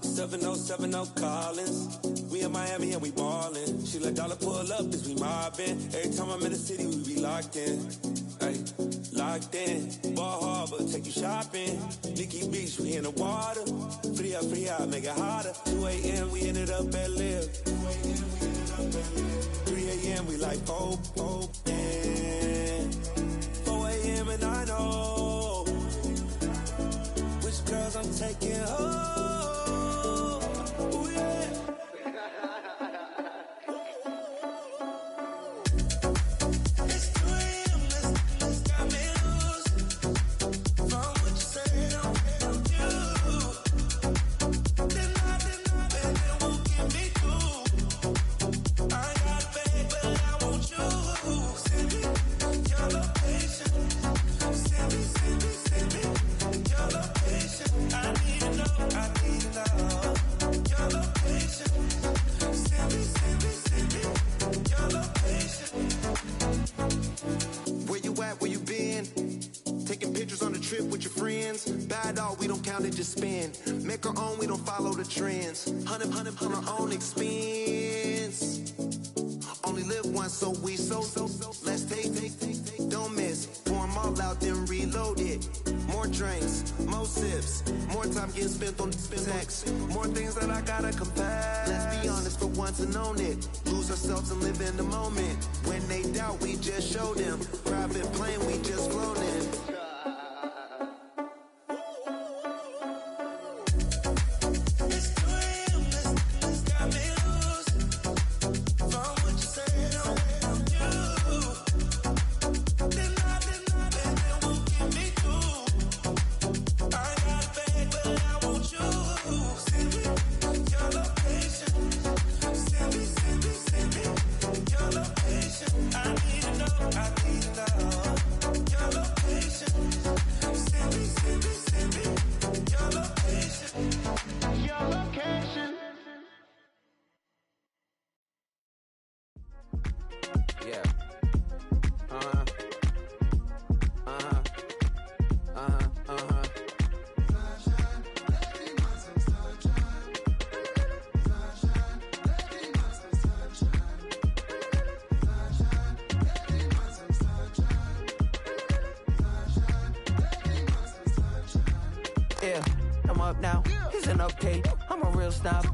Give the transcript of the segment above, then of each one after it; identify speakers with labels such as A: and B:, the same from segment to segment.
A: 7070 Collins. We in Miami and we ballin'. She let dollar pull up as we mobbin'. Every time I'm in the city, we be locked in. Ay, locked in. Ball Harbor, take you shopping. Nikki Beach, we in the water. Free up, make it hotter. 2 a.m. we ended up at Live. 3 a.m. we like Pope. And 4 a.m. and I know which girls I'm taking home. Ooh, yeah.
B: Just spend, make our own, we don't follow the trends. 100 on our own expense. Only live once, so let's take, don't miss. Pour 'em all out, then reload it. More drinks, more sips, more time getting spent on text. More things that I gotta compare. Let's be honest for once and own it. Lose ourselves and live in the moment. When they doubt, we just show them. Private plane, we just flown in.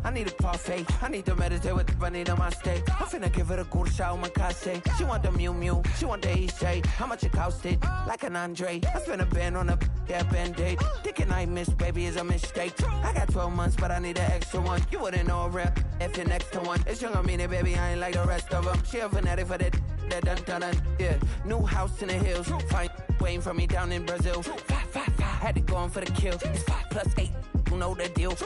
C: I need a parfait. I need to meditate with the bunny on my state. I'm finna give it a good shot on my casse. She want the Mew Mew, she want the EJ. How much it costed? Like an Andre. I spent a band on a band-aid. Thinking I missed, baby, is a mistake. I got 12 months, but I need an extra one. You wouldn't know a rep if you're next to one. It's young, I mean it, baby, I ain't like the rest of them. She a fanatic for that dun. Yeah, new house in the hills. Fine, waiting for me down in Brazil. 5, had to go on for the kill. It's 5 plus 8, you know the deal.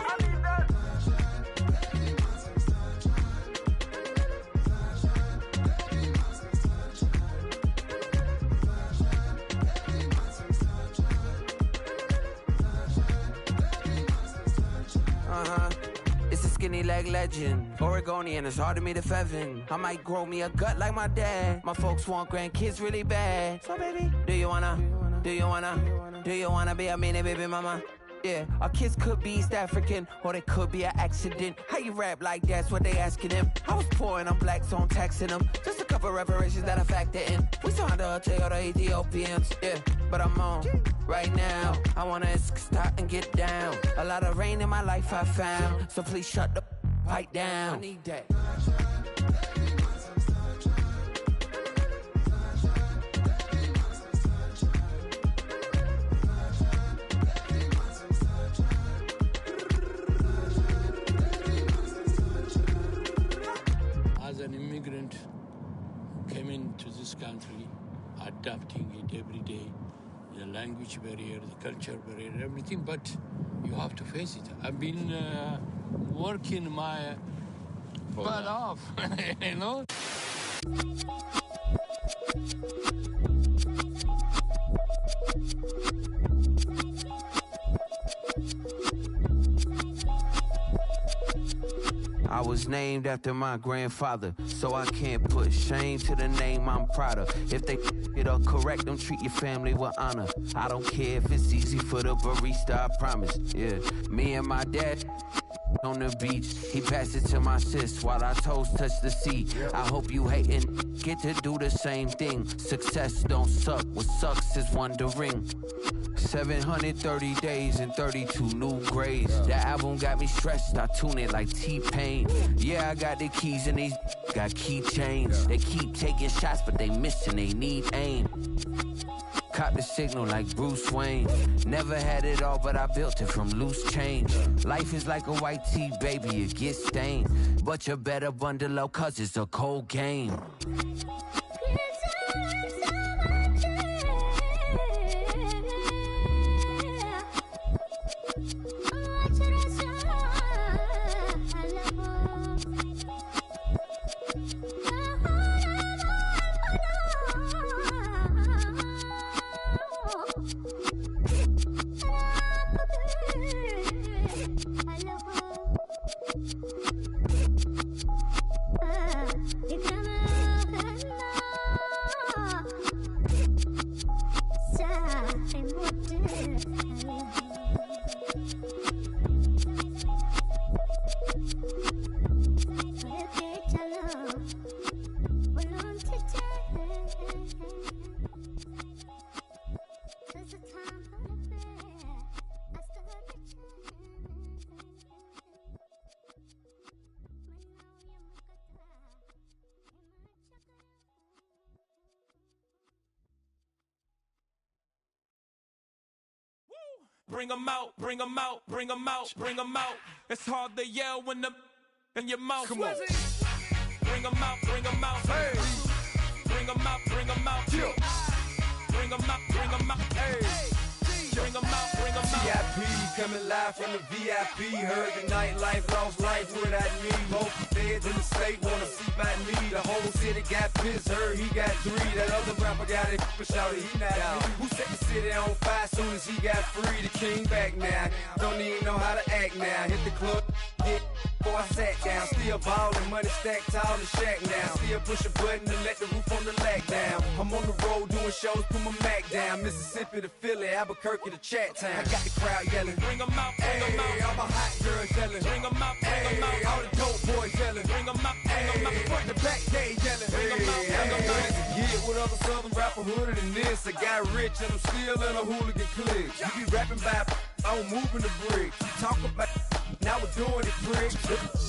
C: It's a skinny leg legend. Oregonian, it's hard to meet a Fevin. I might grow me a gut like my dad. My folks want grandkids really bad. So baby, do you wanna be a mini baby mama? Yeah, our kids could be East African, or they could be an accident. How you rap like that's what they asking him. I was poor and I'm black, so I'm taxing them. Just a couple reparations that I factor in. We saw the Toyota Ethiopians, yeah, but I'm on right now. I wanna stop and get down. A lot of rain in my life I found, so please shut the pipe down. I need that.
D: As an immigrant, came into this country, adapting it every day, the language barrier, the culture barrier, everything, but you have to face it. I've been working my butt off, you know?
C: I was named after my grandfather, so I can't put shame to the name I'm proud of. If they it up correct, don't treat your family with honor. I don't care if it's easy for the barista, I promise. Yeah, me and my dad on the beach. He passed it to my sis while our toes touch the seat. I hope you hatin', get to do the same thing. Success don't suck, what sucks is wondering. 730 days and 32 new grades. That album got me stressed, I tune it like T-Pain. Yeah, I got the keys and these got keychains. They keep taking shots, but they missing, they need aim. Caught the signal like Bruce Wayne. Never had it all, but I built it from loose change. Life is like a white tee, baby, it gets stained. But you better bundle up, cause it's a cold game.
A: Bring 'em out, bring 'em out, bring 'em out, bring 'em out. It's hard to yell when the in your mouth. Come on. Bring 'em out, bring 'em out. Hey. Bring 'em out, bring 'em out. Yeah. Bring 'em out, bring 'em out. Hey. Bring 'em out, bring 'em out.
E: VIP coming live from the VIP. Heard the nightlife, lost life without me. Both feds in the state wanna see by me. The whole city got pissed, heard he got 3. That other rapper got it, but shouted he not out. Who set the city on fire soon as he got free? The king back now, don't even know how to act now. Hit the club, get before I sat down. Still ballin', money stacked tall in shack now. Still push a button to let the roof on the lack down. I'm on the road doing shows, put my Mac down. Mississippi to Philly, Albuquerque to Chat Town. I got the crowd yelling, bring 'em out, bring 'em out. All my hot girls yelling, bring 'em out, bring 'em out. All the dope boys yelling, bring 'em out, bring 'em out. Front to back, they yelling, bring 'em out, bring 'em out. Get with other southern rapper hooded than this. I got rich and I'm still in a hooligan clique. You be rapping by, I'm moving the bricks. You talk about, now we're doing it, prick.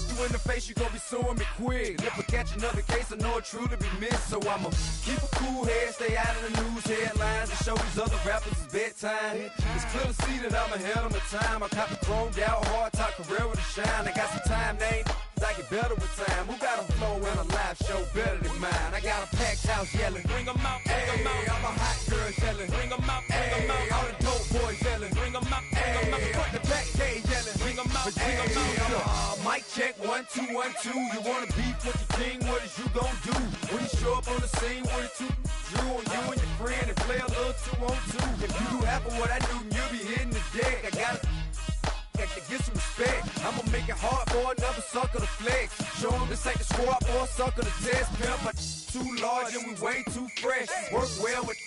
E: You in the face, you gon' be suing me quick. If I catch another case, I know it truly be missed. So I'ma keep a cool head, stay out of the news headlines, and show these other rappers it's bedtime. It's clear to see that I'm ahead of my time. I cop the chromed out, hard top career with a shine. I got some time, name. I get better with time. Who got a flow and a live show better than mine? I got a packed house yelling, bring 'em out, bring 'em out. All my hot girls yelling, bring 'em out, bring 'em out. All the dope boys yelling, bring 'em out, bring 'em out. Front the back, they yelling, bring 'em out, bring 'em out. Mic check, 1 2 1 2. You wanna beef with the king? What is you gon' do when you show up on the scene with a 2 drew on you and your friend and play a little 2 on 2? If you do half of what I do, you'll be hitting the deck. I gotta to get some respect. I'ma make it hard for another sucker to flex. Show them this ain't the squad for a sucker to test. Pimp, my too large and we way too fresh. Work well with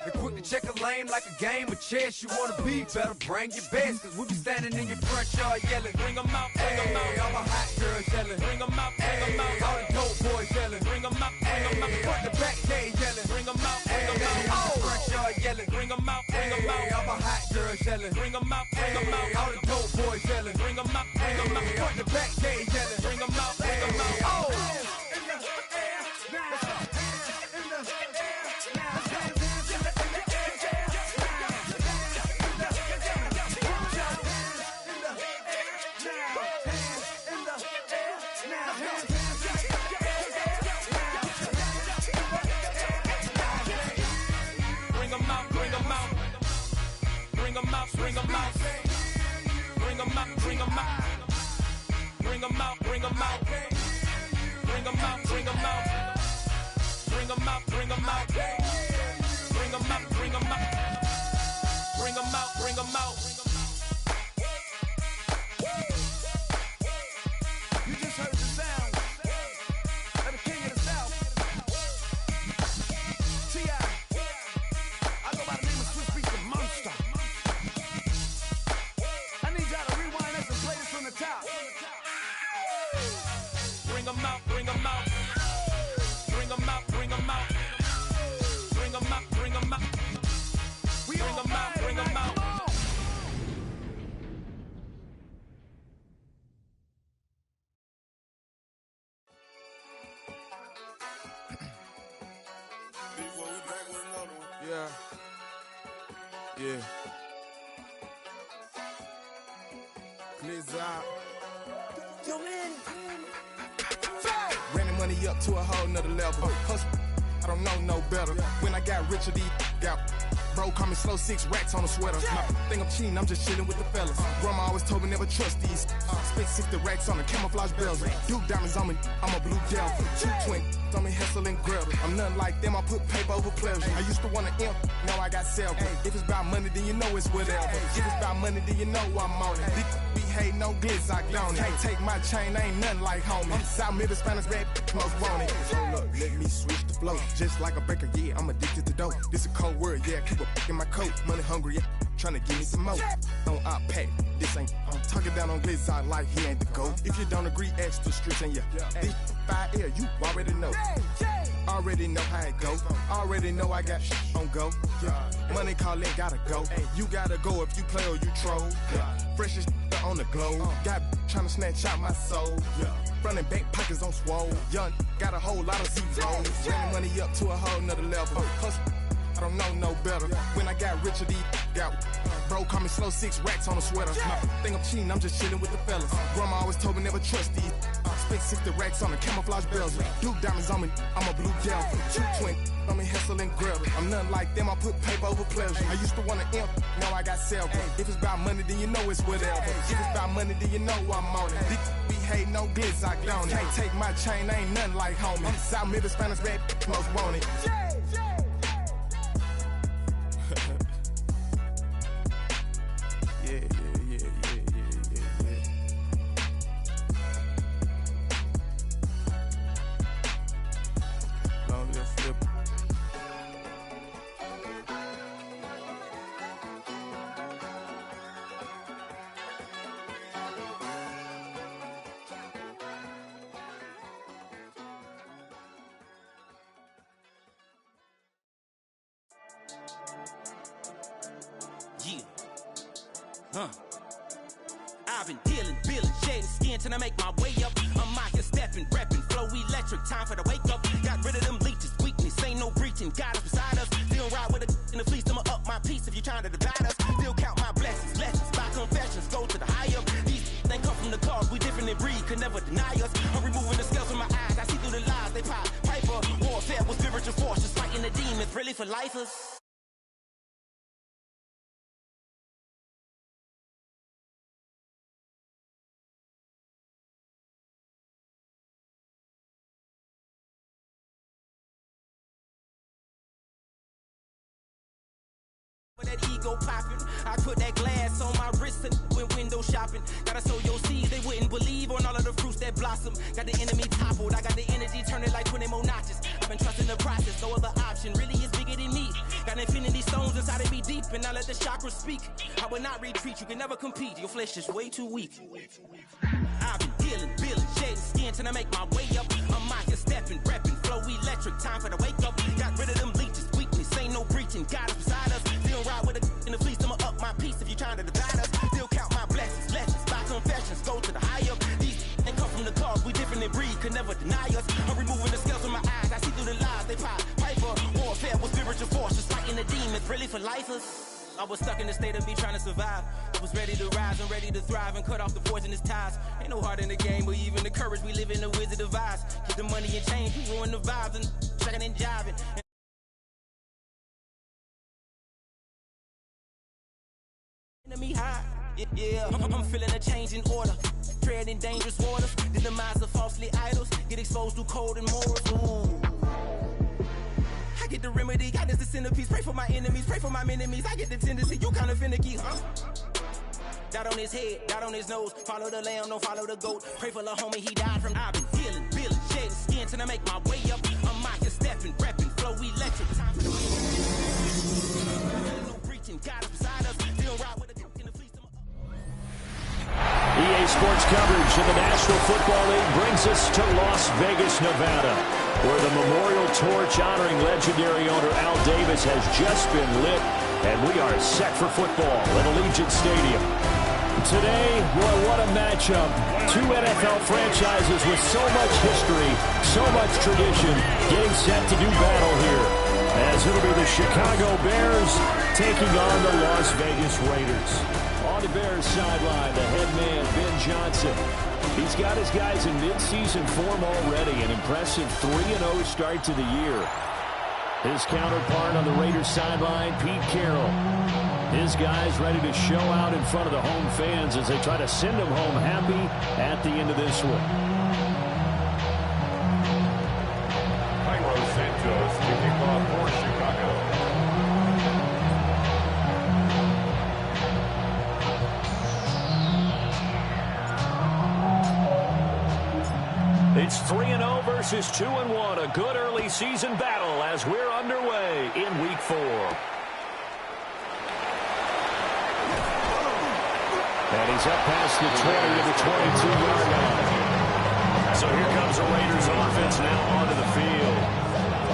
E: and quick to check a lane like a game of chess. You wanna be better, bring your best. Cause we be standing in your front yard yelling, bring 'em out, bring 'em out. All my hot girls yelling, bring 'em out, bring 'em out. All the dope boys yelling, bring 'em out, bring 'em out. Front the back, they yelling, bring 'em out, bring 'em out. All the front yard yelling, bring 'em out, bring 'em out. All my hot girls yelling, bring 'em out, bring 'em out. All the dope boys yelling, bring 'em out, bring 'em out. Front the back, they yelling, bring 'em out, bring 'em out. Oh! Bring 'em out, bring 'em out, bring 'em out, bring 'em out, bring 'em out, bring 'em out, bring 'em out, bring 'em out, bring 'em out, bring 'em out, bring 'em out, bring 'em out, bring 'em out. You just heard the sound of the king of the South, T.I. I go by the name of Swiss Beats the Monster. I need y'all to rewind this and play
F: Yeah. Blizzard. Running money up to a whole nother level. Hustle, I don't know no better. When I got richer, these got. Bro, call me slow, 6 racks on a sweater. My think I'm cheating, I'm just chilling with the fellas. Grandma always told me never trust these. Spent 60 racks on the camouflage bells. Duke diamonds on me, I'm a blue devil. 220 on me, Hessel and Gretel. I'm nothing like them, I put paper over pleasure. I used to want to imp, now I got self. If it's about money, then you know it's whatever. If it's about money, then you know I'm on it. These be hating on glitz, I don't it. Can't take my chain, ain't nothing like homie. South Middle Spanish red, most want it. Hold up, let me switch the flow. Just like a breaker, yeah, I'm addicted to dope. This a cold word, yeah, keep a in my coat. Money hungry, yeah, tryna give me some more. On our pack, this ain't. I'm talking down on glitz, I like he ain't the goat. If you don't agree, ask the streets and yeah. This 5 air, you already know. Already know how it go. Already know I got on go. Money calling, gotta go. You gotta go if you play or you troll. Fresh as on the globe. Got tryna snatch out my soul. Front and back pockets on swole. Young, got a whole lot of zeros. Running money up to a whole nother level. Hustle, I don't know no better. When I got richer, these got. Bro, call me slow, 6 racks on a sweater. Think I'm cheating, I'm just chilling with the fellas. Grandma always told me never trust these. Spent 60 racks on the camouflage bells. Duke diamonds on me, I'm a blue devil. 220 on me, Hessel and Gretel. I'm nothing like them, I put paper over pleasure. I used to want to imp, now I got self. If it's about money, then you know it's whatever. If it's about money, then you know I'm on it. These be hating no glitz, I don't it. Can't take my chain, ain't nothing like homie. South Middle Spanish red, most want it. Yeah. Long live Flip.
G: I've been dealing, feeling, shading skin till I make my way up. I'm out here stepping, repping, flow electric, time for the wake up. Got rid of them leeches, weakness, ain't no breaching. Got us beside us, still ride with a in the fleece, I'ma up my piece if you trying to divide us. Still count my blessings, lessons, by confessions, go to the high up. These they come from the cause, we different in breed, could never deny us. I'm removing the scales from my eyes, I see through the lies, they pop, piper. Warfare with spiritual force, just fighting the demons, really for lifers. That ego popping, I put that glass on my wrist and went window shopping. Gotta sow your seeds, they wouldn't believe on all of the fruits that blossom. Got the enemy toppled, I got the energy turning like 20 more notches. I've been trusting the process, no other option really is bigger than me. Got infinity stones inside of me deep, and I let the chakras speak. I will not retreat, you can never compete, your flesh is way too weak. I've been dealing, feeling, shading skin till I make my way up. I'm out here stepping, repping, flow electric, time for the wake up. Got rid of them leeches, weakness, ain't no breaching, got us beside us. Still ride with a in the fleece, I'ma up my piece if you trying to divide us. Still count my blessings, lessons, by confessions, go to the high up. These ain't come from the cause, we different in breed, could never deny us. I'm removing the scales from my eyes, I see through the lies, they pop, piper. Warfare with spiritual force, just fighting the demons, really for lifers. I was stuck in the state of me trying to survive. I was ready to rise and ready to thrive and cut off the poisonous ties. Ain't no heart in the game, but even the courage we live in the wizard of Oz. Get the money and change, we ruin the vibes and checking and jiving. Enemy high, yeah. I'm feeling a change in order. Treading dangerous waters. The demise of falsely idols. Get exposed to cold and morals. Ooh. I get the remedy, God is the centerpiece. Pray for my enemies, pray for my enemies. I get the tendency, you kind of finicky, huh? Dot on his head, dot on his nose. Follow the lamb, don't follow the goat. Pray for the homie, he died from. I've been feeling, shading skin till I make my way up. I'm out here stepping, repping, flow electric. Time for the no preaching, God is beside us. Still ride with a in the fleece.
H: EA Sports coverage of the National Football League brings us to Las Vegas, Nevada, where the memorial torch honoring legendary owner Al Davis has just been lit, and we are set for football at Allegiant Stadium. Today, boy, what a matchup. Two NFL franchises with so much history, so much tradition, getting set to do battle here. as it'll be the Chicago Bears taking on the Las Vegas Raiders. On the Bears sideline, the head man, Ben Johnson. He's got his guys in midseason form already, an impressive 3-0 start to the year. His counterpart on the Raiders sideline, Pete Carroll. His guys ready to show out in front of the home fans as they try to send them home happy at the end of this one.
I: Santos kicking off for Chicago.
H: It's 3-0 versus 2-1. A good early season battle as we're underway in Week 4. And he's up past the 20 to the 22-yard line. So here comes the Raiders offense now onto the field.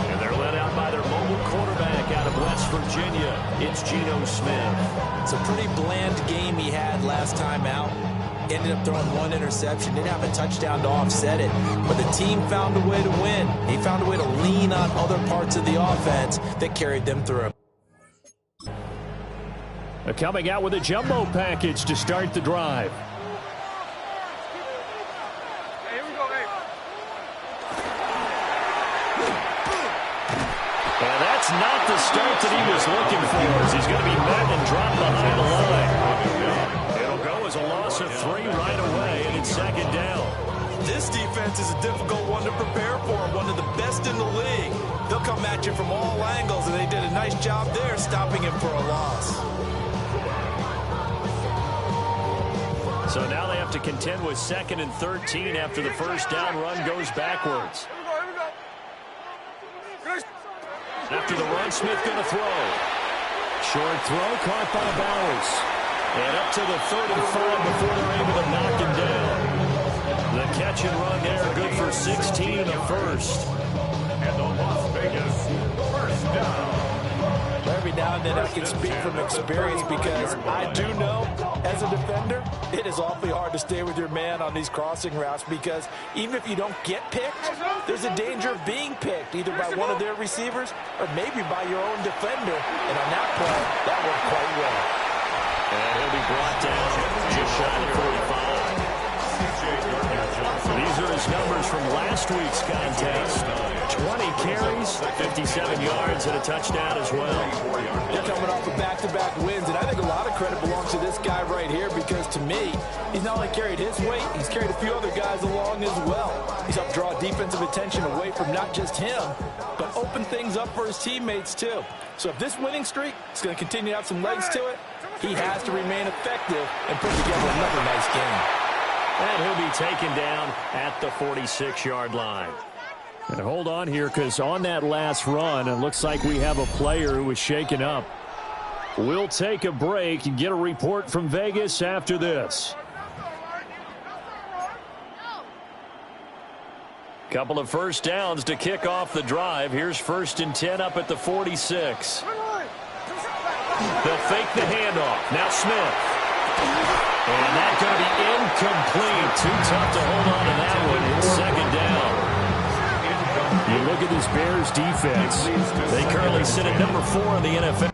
H: And they're led out by their mobile quarterback out of West Virginia. It's Geno Smith.
J: It's a pretty bland game he had last time out. Ended up throwing one interception. Didn't have a touchdown to offset it. But the team found a way to win. He found a way to lean on other parts of the offense that carried them through.
H: Coming out with a jumbo package to start the drive. And that's not the start that he was looking for, as he's going to be met and dropped behind the line. It'll go as a loss of 3 right away, and it's second down.
J: This defense is a difficult one to prepare for, one of the best in the league. They'll come at you from all angles, and they did a nice job there stopping him for a loss.
H: So now they have to contend with 2nd and 13 after the first down run goes backwards. After the run, Smith going to throw. Short throw caught by Bowers. And up to the 35 before they're able to knock him down. The catch and run there, good for 16 and a first.
I: And the Las Vegas first down.
J: Every now and then I can speak from experience because I do know, as a defender, it is awfully hard to stay with your man on these crossing routes because even if you don't get picked, there's a danger of being picked either by one of their receivers or maybe by your own defender. And on that play, that worked quite well.
H: And he'll be brought down just shy of 45. These are his numbers from last week's contest. 20 carries, 57 yards, and a touchdown as well.
J: They're coming off of back-to-back wins, and I think a lot of credit belongs to this guy right here because, to me, he's not only carried his weight, he's carried a few other guys along as well. He's helped draw defensive attention away from not just him, but open things up for his teammates, too. So if this winning streak is going to continue to have some legs to it, he has to remain effective and put together another nice game.
H: And he'll be taken down at the 46-yard line. And hold on here, because on that last run, it looks like we have a player who was shaken up. We'll take a break and get a report from Vegas after this. Couple of first downs to kick off the drive. Here's 1st and 10 up at the 46. They'll fake the handoff. Now Smith. And that's going to be incomplete. Too tough to hold on to that one. It's second down. You look at this Bears defense. They currently sit at number 4 in the NFL.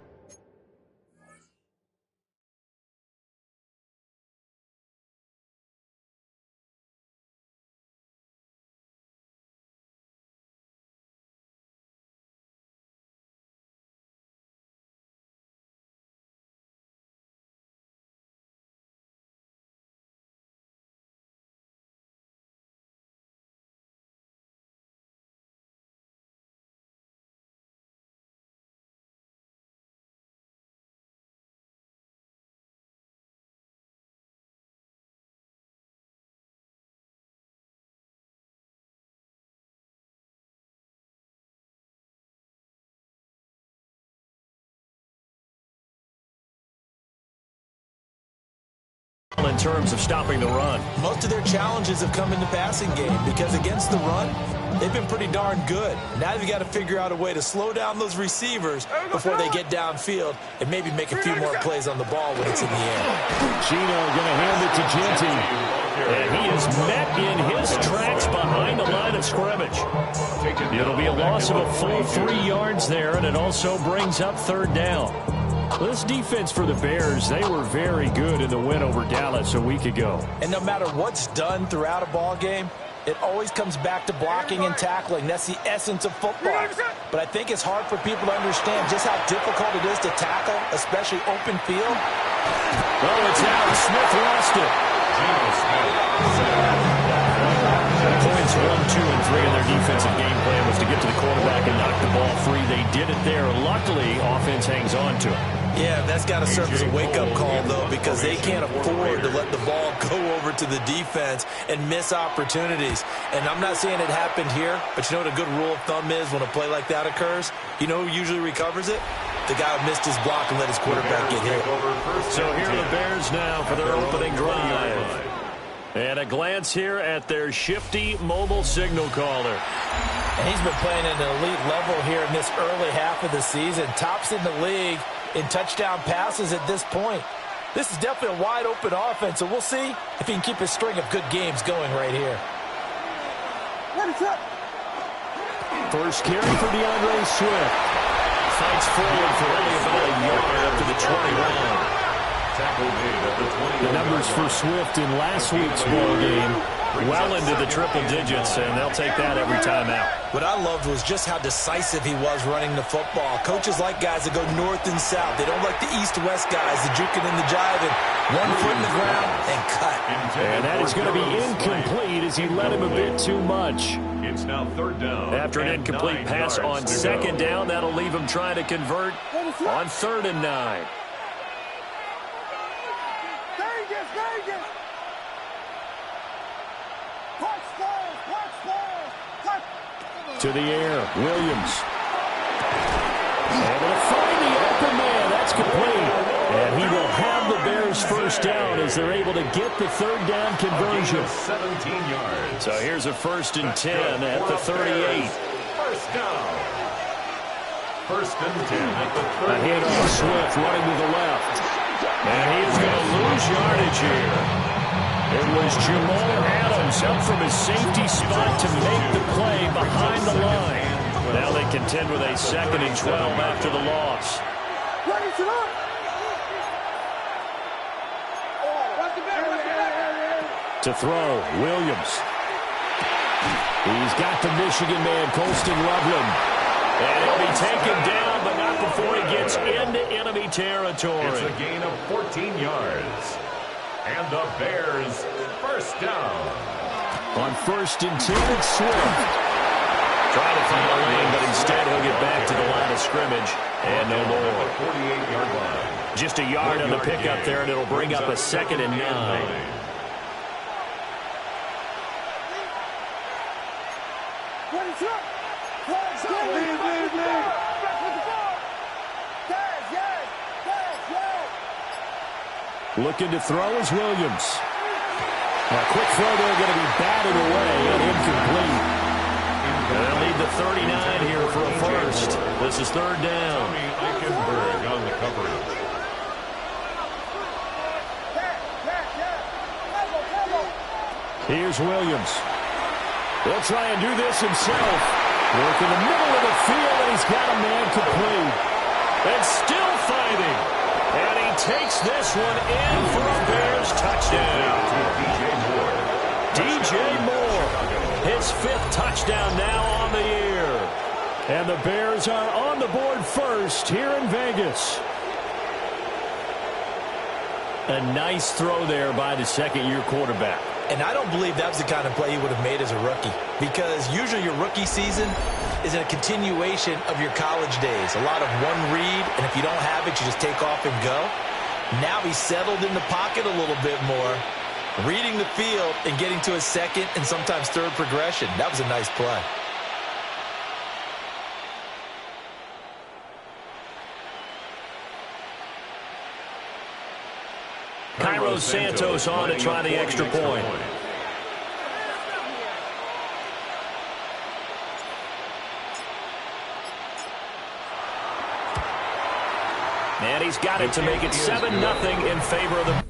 H: In terms of stopping the run.
J: Most of their challenges have come in the passing game because against the run, they've been pretty darn good. Now they've got to figure out a way to slow down those receivers before they get downfield and maybe make a few more plays on the ball when it's in the air.
H: Geno going to hand it to Genty. And he is met in his tracks behind the line of scrimmage. It'll be a loss of a full 3 yards there, and it also brings up third down. Well, this defense for the Bears, they were very good in the win over Dallas a week ago.
J: And no matter what's done throughout a ball game, it always comes back to blocking and tackling. That's the essence of football. But I think it's hard for people to understand just how difficult it is to tackle, especially open field.
H: Well, it's out. Smith lost it. Points 1, 2, and 3 in their defensive game plan was to get to the quarterback and knock the ball free. They did it there. Luckily, offense hangs on to it.
J: Yeah, that's got to serve as a wake-up call, though, because they can't afford to let the ball go over to the defense and miss opportunities. And I'm not saying it happened here, but you know what a good rule of thumb is when a play like that occurs? You know who usually recovers it? The guy who missed his block and let his quarterback get hit.
H: So here are the Bears now for their opening drive. And a glance here at their shifty mobile signal caller.
J: And he's been playing at an elite level here in this early half of the season. Tops in the league in touchdown passes at this point. This is definitely a wide-open offense, so we'll see if he can keep his string of good games going right here.
H: First carry for DeAndre Swift. Fights forward for only about a yard up to the 21. The numbers for Swift in last week's ball game well into the triple digits, and they'll take that every time out.
J: What I loved was just how decisive he was running the football. Coaches like guys that go north and south. They don't like the east-west guys, the juking and the jiving. 1 foot in the ground and cut.
H: And that is going to be incomplete as he led him a bit too much.
I: It's now third down.
H: After an incomplete pass on second down, that'll leave him trying to convert on 3rd and 9. To the air, Williams. Able to find the open man. That's complete. And he will have the Bears first down as they're able to get the 3rd down conversion.
I: 17 yards.
H: So here's a 1st and 10 at the 38.
I: First down. 1st and 10 at the 38.
H: A hit on Swift running to the left. And he is going to lose yardage here. It was Jamal Adams up from his safety spot to make the play behind the line. Now they contend with a 2nd and 12 after the loss. To throw, Williams. He's got the Michigan man, Colston Loveland. And he'll be taken down, but not before he gets into enemy territory.
I: It's a gain of 14 yards. And the Bears first down.
H: On 1st and 10, it's Swift. Trying to find a lane, but instead he'll get back to the line of scrimmage. And no more.
I: 48-yard line.
H: Just a yard on the pickup there, and it'll bring up a 2nd and 9. Looking to throw is Williams. A quick throw there, going to be batted away and incomplete. They'll need the 39 here for a first. This is 3rd down.
I: Eichenberg on the coverage.
H: Here's Williams. He'll try and do this himself. Work in the middle of the field, and he's got a man complete. And still fighting. And he takes this one in for a Bears touchdown. DJ Moore, his 5th touchdown now on the year. And the Bears are on the board first here in Vegas. A nice throw there by the 2nd-year quarterback.
J: And I don't believe that was the kind of play he would have made as a rookie, because usually your rookie season is a continuation of your college days. A lot of one read, and if you don't have it, you just take off and go. Now he's settled in the pocket a little bit more, reading the field and getting to his 2nd and sometimes 3rd progression. That was a nice play.
H: Cairo Santos on to try the extra point. And he's got it to make it 7-0 in favor of the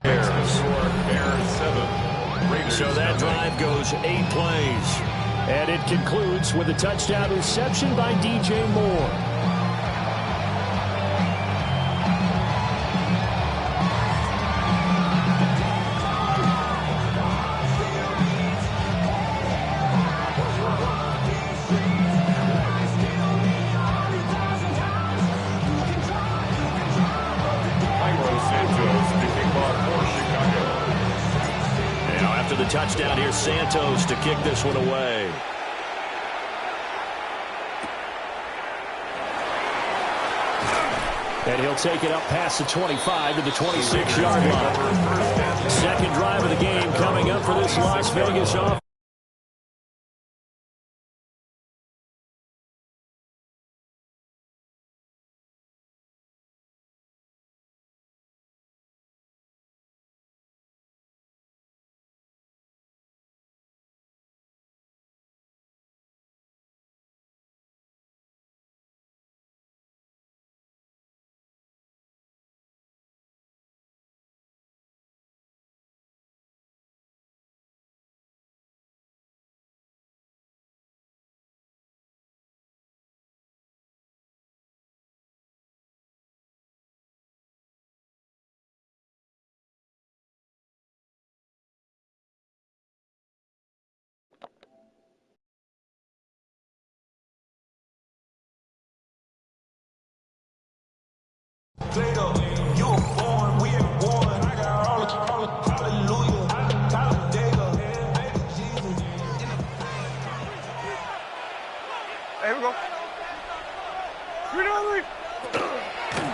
H: Bears. drive goes 8 plays. And it concludes with a touchdown reception by DJ Moore. The touchdown here, Santos to kick this one away. And he'll take it up past the 25 to the 26-yard line. Second drive of the game coming up for this Las Vegas offense.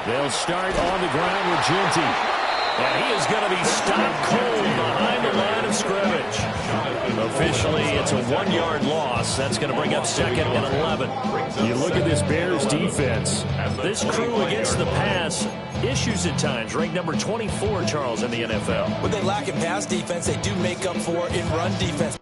H: They'll start on the ground with Ginty. And he is going to be stopped cold behind the line of scrimmage. Officially, it's a 1-yard loss. That's going to bring up second and 11. You look at this Bears defense. This crew against the pass, issues at times. Ranked number 24, Charles, in the NFL.
J: When they lack in pass defense, they do make up for in run defense.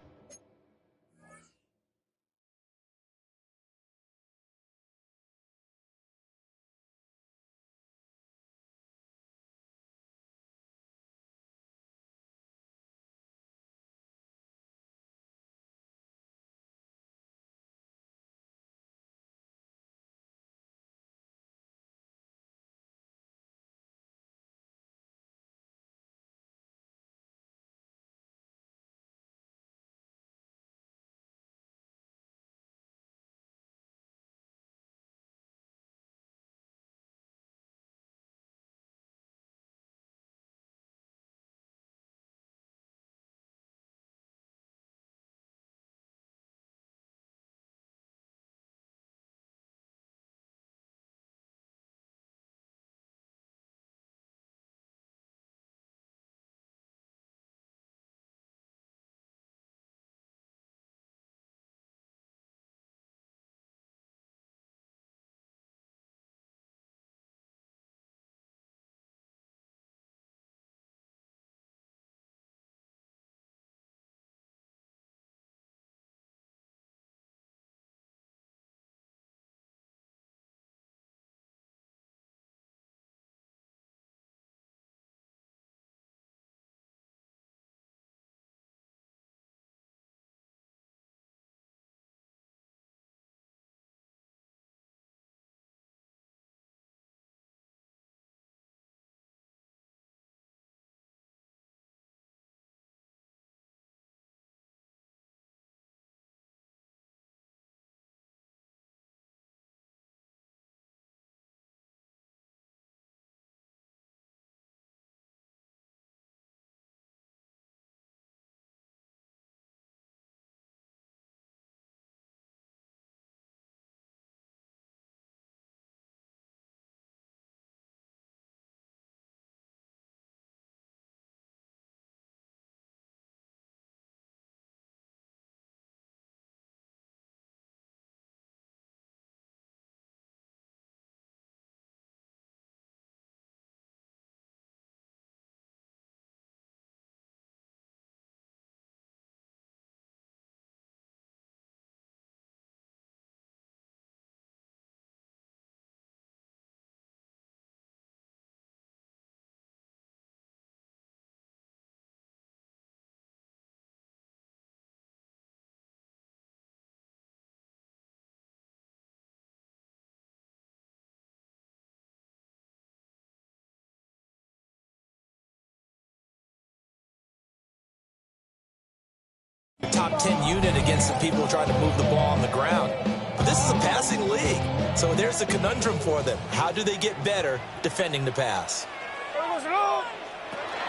J: top 10 unit against some people trying to move the ball on the ground. But this is a passing league. So there's a conundrum for them. How do they get better defending the pass?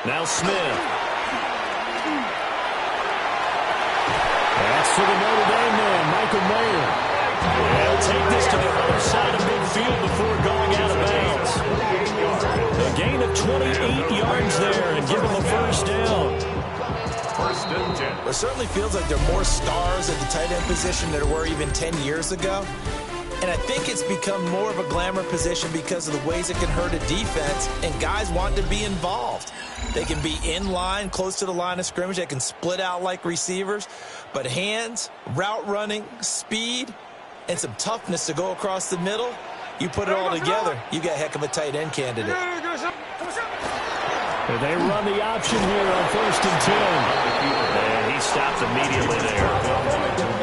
H: Now Smith. That's to the Notre Dame man, Michael Mayer. They'll take this to the other side of midfield before going out of bounds. A gain of 28 yards there and give them a first down.
I: First and 10.
J: It certainly feels like there are more stars at the tight end position than there were even 10 years ago. And I think it's become more of a glamour position because of the ways it can hurt a defense, and guys want to be involved. They can be in line, close to the line of scrimmage. They can split out like receivers. But hands, route running, speed, and some toughness to go across the middle, you put it all together, you got a heck of a tight end candidate.
H: They run the option here on 1st and 10. And he stopped immediately there.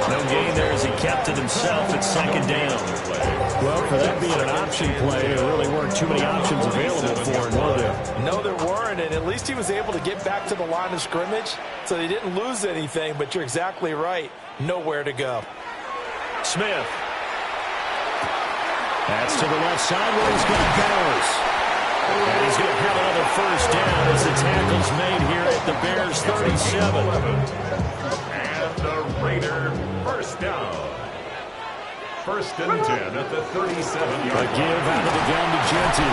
H: No gain there as he kept it himself at 2nd down. Well, for that being an option play, there really weren't too many options available for him, were there?
J: No, there weren't, and at least he was able to get back to the line of scrimmage, so they didn't lose anything, but you're exactly right. Nowhere to go.
H: Smith. That's to the left side where he's got Bowers. And he's going to have another first down as the tackle's made here at the Bears 37.
I: And the Raider first down. First and 10 at the 37-yard
H: A give out of the gun to Genty.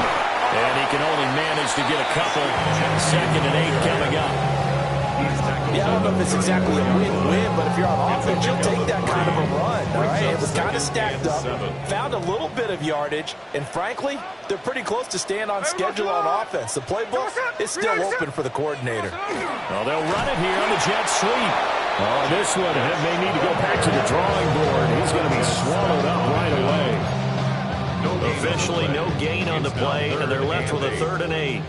H: And he can only manage to get a couple. 2nd and 8 coming up.
J: Yeah, I don't know if it's exactly a win-win, but if you're on offense, you'll take that kind of a run, all right? It was kind of stacked up, found a little bit of yardage, and frankly, they're pretty close to staying on schedule on offense. The playbook is still open for the coordinator.
H: Well, they'll run it here on the jet sweep. Oh, this one may need to go back to the drawing board. He's going to be swallowed up right away. Officially, no gain on the play, and they're left with a 3rd and 8.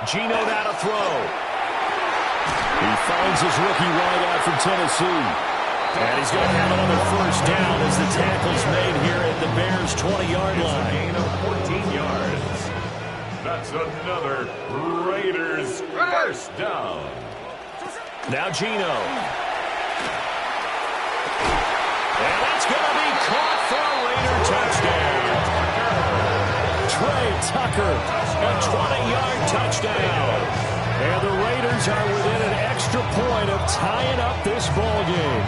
H: Geno now to throw. He finds his rookie wideout from Tennessee. And he's going to have another first down as the tackle's made here at the Bears' 20-yard line.
I: Gain of 14 yards. That's another Raiders first down.
H: Now Geno. And that's going to be caught for a Raider touchdown. Trey Tucker, a 20-yard touchdown. And the Raiders are within an extra point of tying up this ball game.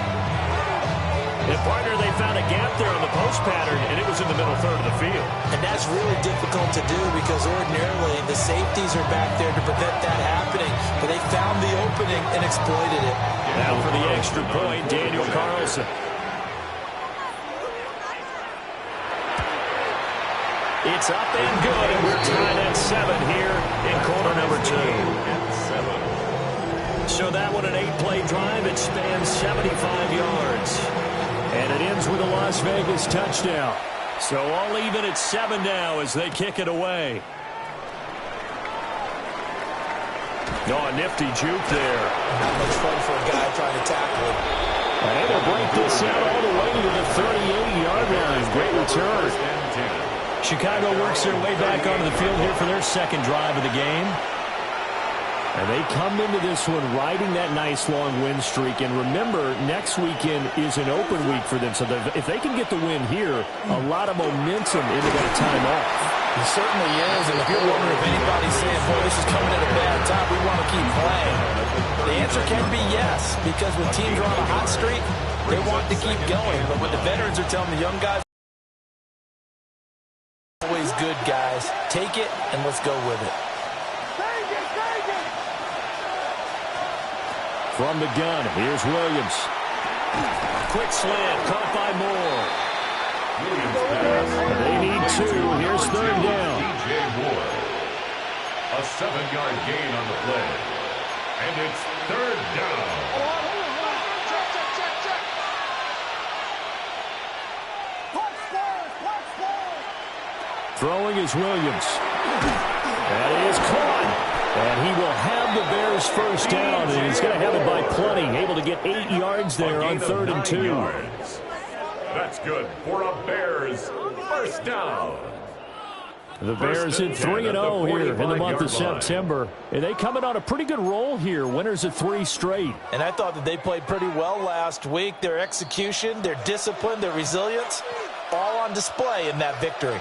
H: And partner, they found a gap there on the post pattern, and it was in the middle third of the field.
J: And that's really difficult to do because ordinarily the safeties are back there to prevent that happening. But they found the opening and exploited it.
H: Now for the extra point, Daniel Carlson. It's up and good, and we're tied at 7 here in quarter number 2. So that one an 8-play drive. It spans 75 yards. And it ends with a Las Vegas touchdown. So all even at 7 now as they kick it away. Oh, a nifty juke there.
J: Not much fun for a guy trying to tackle him.
H: And able to break this out all the way to the 38-yard line. Great return. Chicago works their way back onto the field here for their 2nd drive of the game. And they come into this one riding that nice long win streak. And remember, next weekend is an open week for them. So if they can get the win here, a lot of momentum into that time off.
J: It certainly is. And if you're wondering if anybody's saying, boy, this is coming at a bad time, we want to keep playing, the answer can be yes. Because when teams are on a hot streak, they want to keep going. But when the veterans are telling the young guys, always good, guys. Take it, and let's go with it.
H: From the gun, here's Williams. Quick slant, caught by Moore. They need 2. Here's 3rd down.
I: DJ Moore. A 7-yard gain on the play. And it's 3rd down.
H: Throwing is Williams. That is caught. And he will have the Bears first down. And he's going to have it by plenty. Able to get 8 yards there on 3rd and 2.
I: That's good for a Bears first down.
H: The Bears in 3-0 here in the month of September. And they coming on a pretty good roll here. Winners of 3 straight.
J: And I thought that they played pretty well last week. Their execution, their discipline, their resilience, all on display in that victory.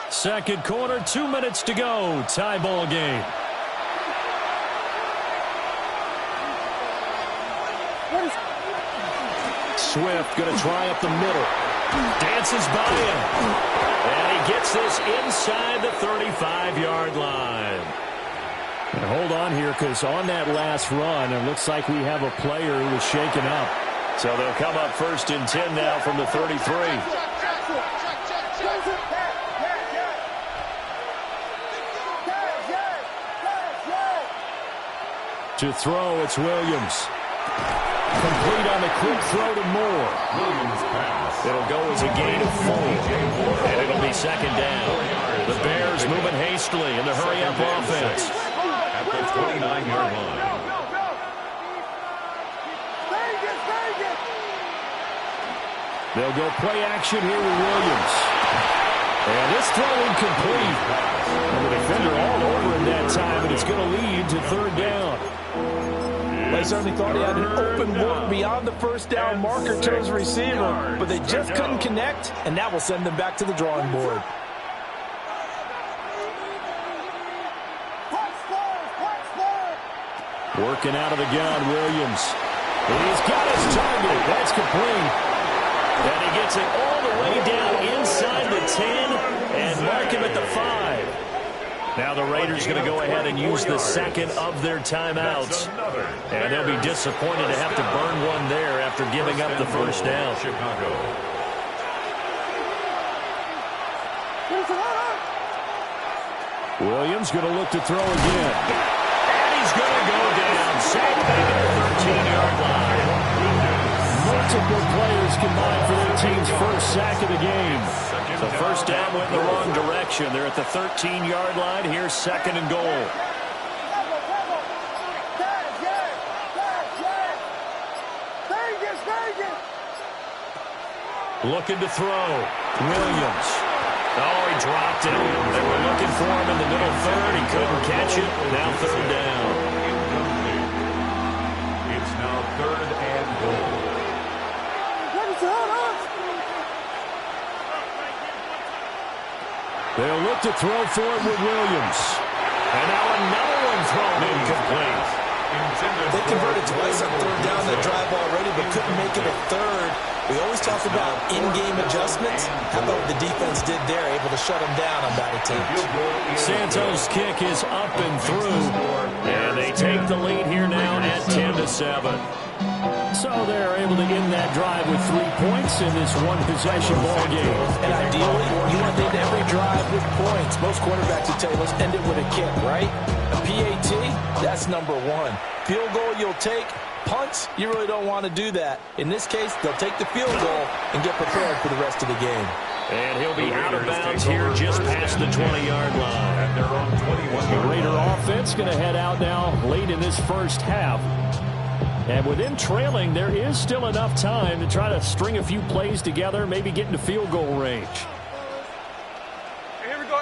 H: Second quarter, 2 minutes to go. Tie ball game. Swift going to try up the middle. Dances by him. And he gets this inside the 35-yard line. And hold on here, because on that last run, it looks like we have a player who was shaken up. So they'll come up 1st and 10 now from the 33. To throw, it's Williams. Complete on the quick throw to Moore. It'll go as a gain of 4. And it'll be 2nd down. The Bears moving hastily in the hurry-up offense.
I: At the 29-yard line.
H: They'll go play action here with Williams. And this throw incomplete. And the defender all over him that time, and it's going to lead to 3rd down.
J: They certainly thought he had an open look beyond the 1st down marker to his receiver, but they just couldn't connect, and that will send them back to the drawing board.
H: Working out of the gun, Williams. He's got his target. That's complete. And he gets it all the way down inside the 10 and mark him at the 5. Now the Raiders going to go ahead and use the 2nd of their timeouts. And they'll be disappointed to have to burn one there after giving up the 1st down. Williams going to look to throw again. And he's going to go down. Sack back at the 13-yard line. Multiple players combined for their team's first sack of the game. So 1st down went in the wrong direction. They're at the 13-yard line. Here's 2nd and goal. Looking to throw. Williams. Oh, he dropped it. They were looking for him in the middle 3rd. He couldn't catch it. Now 3rd down.
I: It's now 3rd and goal.
H: They'll look to throw for it with Williams. And now another one thrown incomplete.
J: They converted twice on 3rd down that drive already, but couldn't make it a 3rd. We always talk about in-game adjustments. How about what the defense did there, able to shut them down on that attempt.
H: Santos' kick is up and through. And they take the lead here now at 10-7. So they're able to end that drive with 3 points in this one-possession ball game.
J: And ideally, you want to end every drive with points. Most quarterbacks would tell you, let's end it with a kick, right? A PAT, that's number 1. Field goal you'll take. Punts, you really don't want to do that. In this case, they'll take the field goal and get prepared for the rest of the game.
H: And he'll be out of bounds here just past the 20-yard line.
I: At their own 21.
H: The Raider offense going to head out now late in this first half. And within trailing, there is still enough time to try to string a few plays together, maybe get into field goal range.
K: Here we go.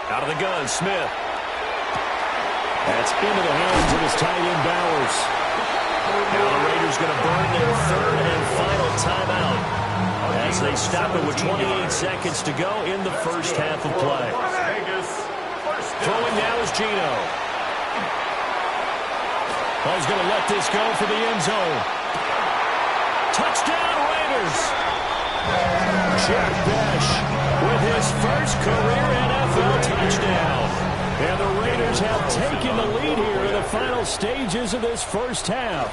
H: Out of the gun, Smith. That's into the hands of his tight end, Bowers. Now the Raiders going to burn their 3rd and final timeout as they stop it with 28 seconds to go in the first half of play. Throwing now is Gino. He's going to let this go for the end zone. Touchdown, Raiders! Jack Bech with his first career NFL touchdown. And the Raiders have taken the lead here in the final stages of this first half.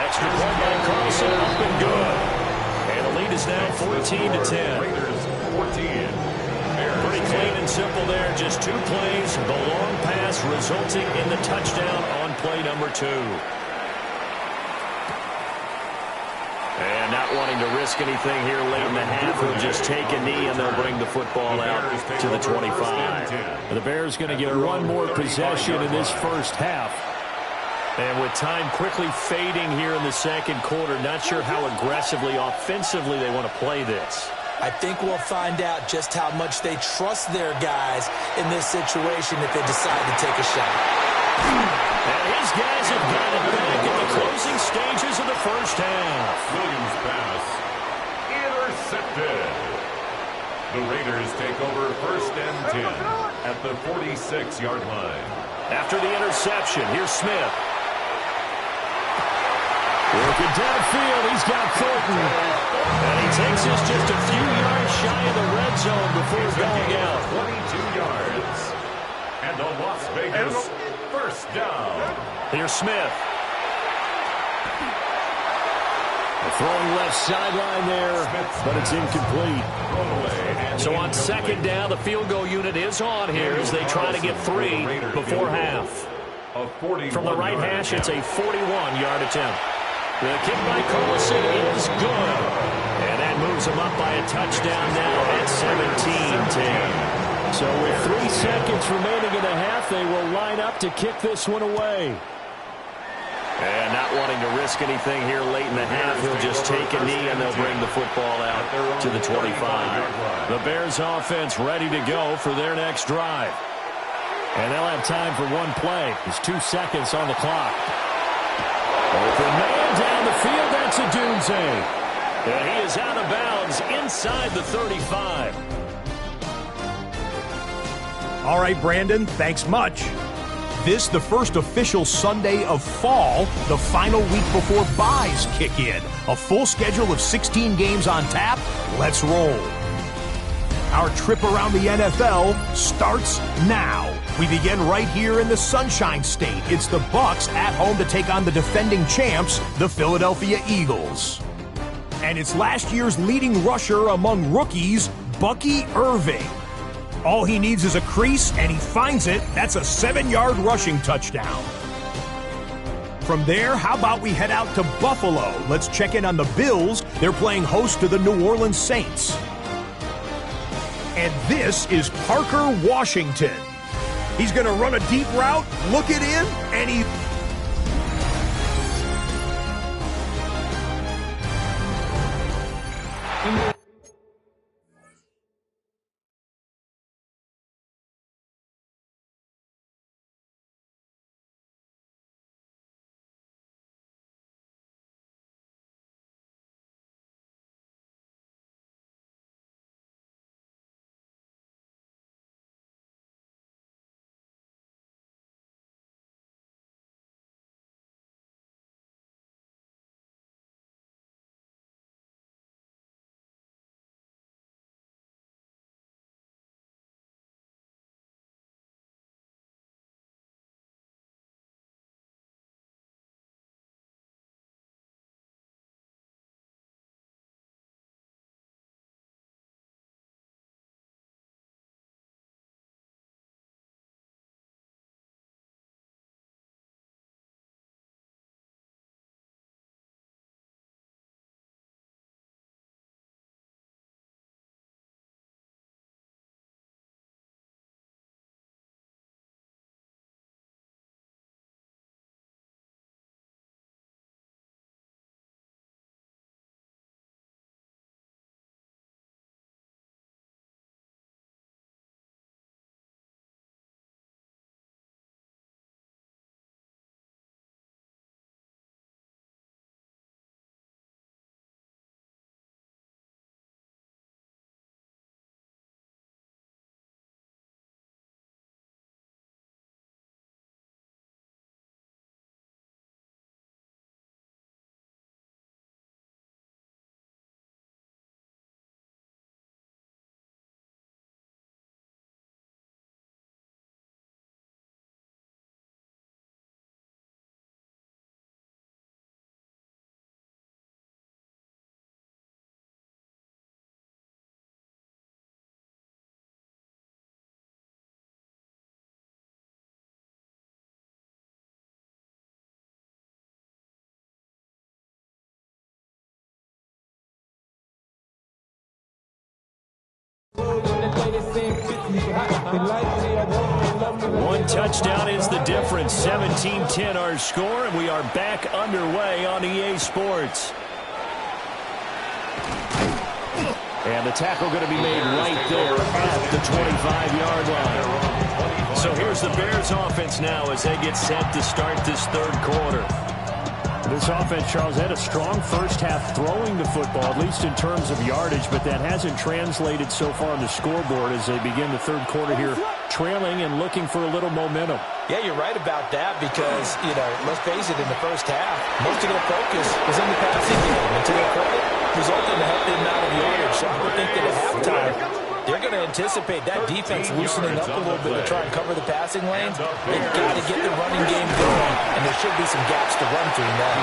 H: Extra point by Carlson, up and good. And the lead is now 14-10.
I: Raiders 14.
H: Pretty clean and simple there. Just 2 plays. The long pass resulting in the touchdown on play number 2. And not wanting to risk anything here late in the half, he'll just take a knee and they'll bring the football out to the 25. The Bears going to get one more possession in this first half. And with time quickly fading here in the second quarter, not sure how aggressively, offensively they want to play this.
J: I think we'll find out just how much they trust their guys in this situation if they decide to take a shot.
H: And his guys have got it back in the closing stages of the first half.
I: Williams' pass intercepted. The Raiders take over first and 10 at the 46-yard line.
H: After the interception, here's Smith. Working downfield, he's got Thornton. And he takes us just a few yards shy of the red zone before going out.
I: 22 yards. And a Las Vegas first down.
H: Here's Smith. Throwing left sideline there, but it's incomplete. So on second down, the field goal unit is on here as they try to get 3 before half. From the right hash, it's a 41-yard attempt. The kick by Carlson is good. And that moves them up by a touchdown now at 17-10. So with 3 seconds remaining in the half, they will line up to kick this one away. And not wanting to risk anything here late in the half, he'll just take a knee and they'll bring the football out to the 25. The Bears offense ready to go for their next drive. And they'll have time for one play. There's 2 seconds on the clock. Open man down the field, that's a Dunze. And he is out of bounds inside the 35.
K: All right, Brandon, thanks much. This, the first official Sunday of fall, the final week before byes kick in. A full schedule of 16 games on tap. Let's roll. Our trip around the NFL starts now. We begin right here in the Sunshine State. It's the Bucs at home to take on the defending champs, the Philadelphia Eagles. And it's last year's leading rusher among rookies, Bucky Irving. All he needs is a crease, and he finds it. That's a 7-yard rushing touchdown. From there, how about we head out to Buffalo? Let's check in on the Bills. They're playing host to the New Orleans Saints. And this is Parker Washington. He's going to run a deep route, look it in, and he
H: One touchdown is the difference. 17-10 our score, and we are back underway on EA Sports. And the tackle going to be made right there at the 25-yard line. So here's the Bears offense now as they get set to start this third quarter.
K: This offense, Charles, had a strong first half throwing the football, at least in terms of yardage, but that hasn't translated so far on the scoreboard as they begin the third quarter here, trailing and looking for a little momentum.
J: Yeah, you're right about that because, let's face it, in the first half, most of their focus was in the passing game. And to their credit, resulted in a healthy amount of yardage. So I would think that at halftime, they're going to anticipate that defense loosening up a little bit to try and cover the passing lanes. They've got to get the running game going, and there should be some gaps to run through now.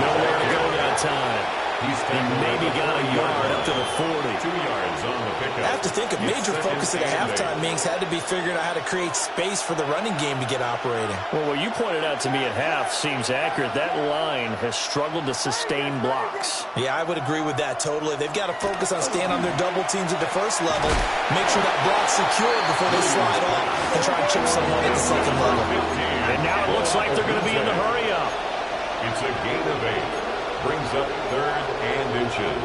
H: Nowhere to go that time. He maybe got a yard up to the 40. 2
I: yards on the pickup.
J: I have to think a major focus of the halftime meetings had to be figuring out how to create space for the running game to get operating.
H: Well, what you pointed out to me at half seems accurate. That line has struggled to sustain blocks.
J: Yeah, I would agree with that totally. They've got to focus on staying on their double teams at the first level, make sure that block's secured before they slide off and try and chip someone at the second level.
H: And now it looks like they're going to be in the hurry up.
I: It's a gain of 8. Brings up 3rd and inches.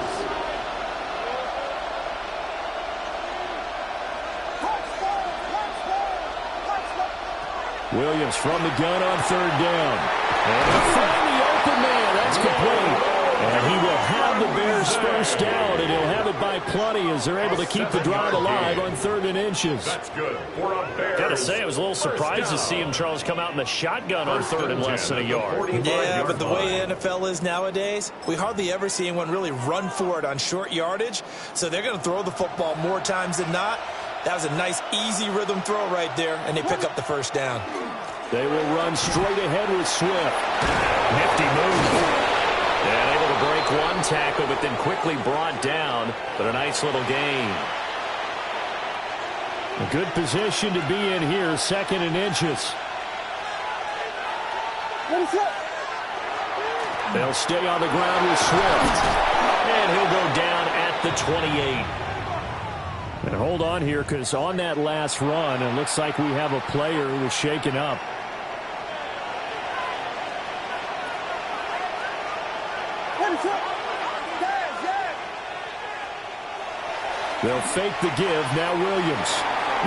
H: Williams from the gun on 3rd down. And he'll find the open man. That's complete. And he will have the Bears first down, and he'll have it by plenty as they're able to keep the drive alive on 3rd and inches.
I: That's good. Got
H: to say, I was a little surprised to see him, Charles, come out in the shotgun on 3rd and less than a yard.
J: Yeah, but the way the NFL is nowadays, we hardly ever see anyone really run for it on short yardage. So they're going to throw the football more times than not. That was a nice, easy rhythm throw right there, and they pick up the first down.
H: They will run straight ahead with Swift. Nifty move. And able to break one tackle, but then quickly brought down. But a nice little gain.
K: A good position to be in here, 2nd and inches.
H: They'll stay on the ground with Swift. And he'll go down at the 28.
K: And hold on here, because on that last run, it looks like we have a player who was shaken up. They'll fake the give. Now Williams.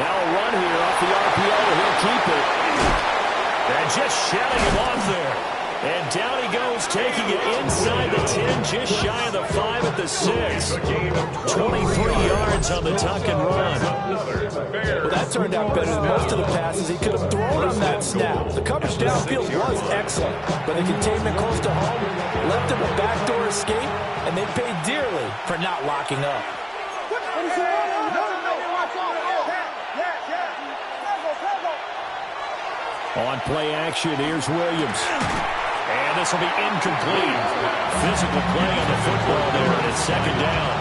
H: Now a run here off the RPO. He'll keep it. And just shouting him off there. And down he goes, taking it inside the 10, just shy of the 5 at the 6. 23 yards on the tuck and run.
J: Well, that turned out better than most of the passes he could have thrown on that snap. The coverage downfield was excellent, but the containment close to home left him a backdoor escape, and they paid dearly for not locking up.
K: On play action, here's Williams.
H: And this will be incomplete. Physical play on the football there, and it's 2nd down.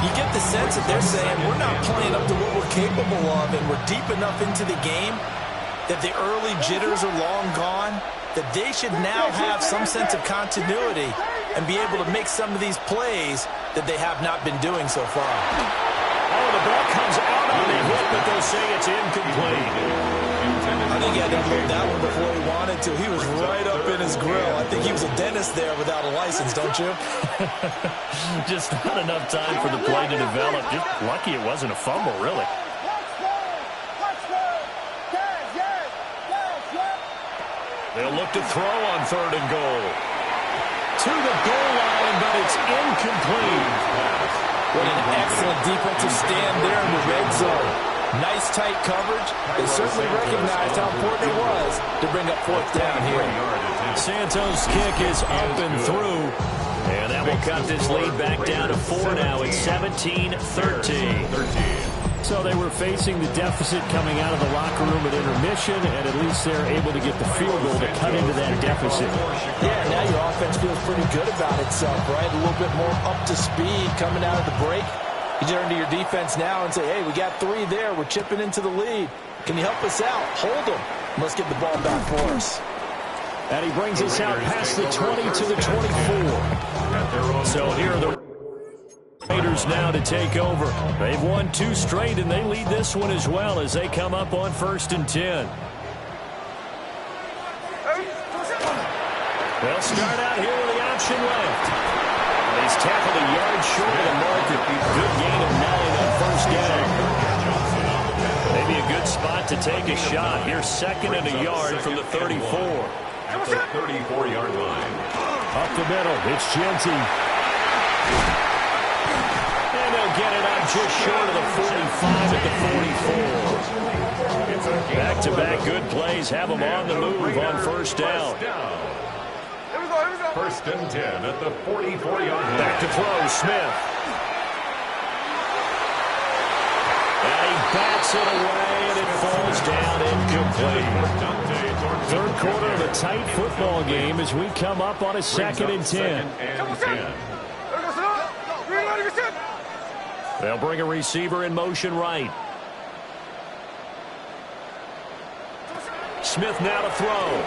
J: You get the sense that they're saying we're not playing up to what we're capable of, and we're deep enough into the game that the early jitters are long gone, that they should now have some sense of continuity and be able to make some of these plays that they have not been doing so far.
H: Oh, the ball comes out on the hit, but they'll say it's incomplete.
J: I think he had to move that one before he wanted to. He was right up in his grill. I think he was a dentist there without a license, don't you?
H: Just not enough time for the play to develop. Just lucky it wasn't a fumble, really. They'll look to throw on 3rd and goal. To the goal line, but it's incomplete.
J: What an excellent defensive stand there in the red zone. Nice tight coverage. They certainly recognized how important it was to bring up 4th down here.
H: Santos' kick is up and through. And that will cut this lead back down to 4 now. It's 17-13.
K: So they were facing the deficit coming out of the locker room at intermission, and at least they're able to get the field goal to cut into that deficit.
J: Yeah, now your offense feels pretty good about itself, right? A little bit more up to speed coming out of the break. You turn to your defense now and say, hey, we got 3 there. We're chipping into the lead. Can you help us out? Hold them. Let's get the ball back for us.
K: And he brings us out past the 20 to the 24.
H: So here are the Raiders now to take over. They've won 2 straight, and they lead this one as well as they come up on 1st and 10. They'll start out here with the option left. He's tackled a yard short of the marker. Good gain of 9 on 1st down. Maybe a good spot to take a shot. Here's 2nd and a yard from the 34.
I: At the 34-yard line.
H: Up the middle, it's Genty. And they'll get it up just short of the 45 at the 44. Back-to-back good plays have them on the move on 1st down.
I: 1st and 10 at the 44-yard line.
H: Back to throw, Smith. And he bats it away, and it falls down incomplete. 3rd quarter of a tight football game as we come up on a 2nd and 10. They'll bring a receiver in motion right. Smith now to throw.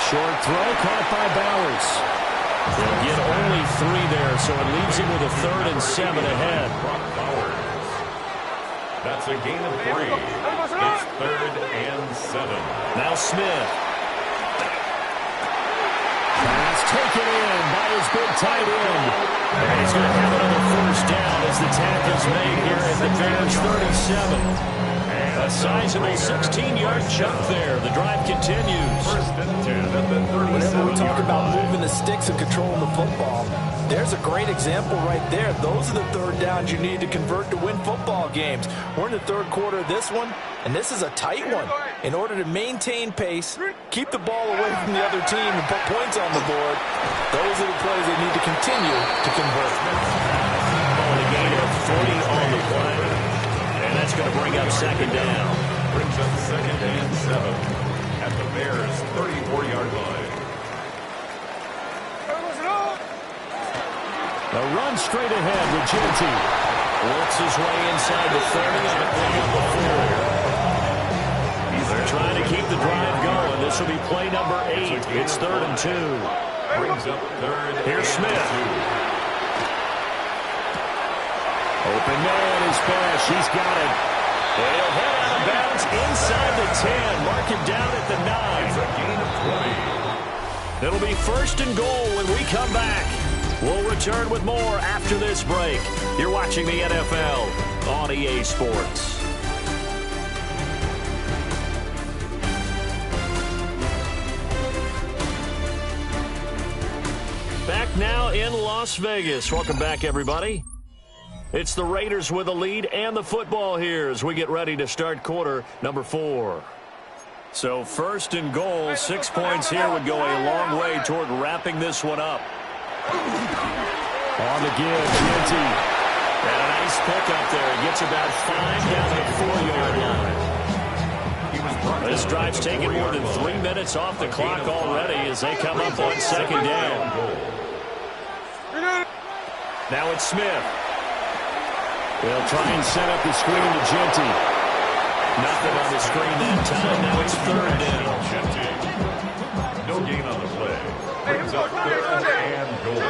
H: Short throw caught by Bowers. They'll get only 3 there, so it leaves him with a 3rd and 7 ahead.
I: That's a gain of 3. It's 3rd and 7.
H: Now Smith. Pass taken in by his big tight end. And he's going to have another 1st down as the tackle's made here at the Bears 37. A sizable 16-yard jump there. The drive continues.
I: 1st and 10 at the 37.
J: Whenever we talk about moving the sticks and controlling the football, there's a great example right there. Those are the 3rd downs you need to convert to win football games. We're in the 3rd quarter of this one, and this is a tight one. In order to maintain pace, keep the ball away from the other team, and put points on the board, those are the plays they need to continue to convert.
H: On a gain of 40 on the play. And that's going to bring up 2nd down.
I: Brings up 2nd and 7 at the Bears 34-yard line.
H: A run straight ahead with Genty. Works his way inside the 30 on the play of the 4. They're trying to keep the drive going. This will be play number 8. It's 3rd and 2.
I: Brings up 3rd.
H: Here's Smith. Open man is Bash. He's got it. They'll head out of bounds inside the 10. Mark him down at the 9.
I: It's a gain of 20.
H: It'll be 1st and goal when we come back. We'll return with more after this break. You're watching the NFL on EA Sports. Back now in Las Vegas. Welcome back, everybody. It's the Raiders with a lead and the football here as we get ready to start quarter number 4. So 1st and goal, 6 points here would go a long way toward wrapping this one up. On the give, Genty. And a nice pickup there. He gets about 5 down the 4-yard line. This drive's taken more than 3 minutes off the clock already as they come up on 2nd down. Now it's Smith. They'll try and set up the screen to Genty. Nothing on the screen that time. Now it's 3rd down.
I: Genty. No gain on the play. Brings up 3rd and goal.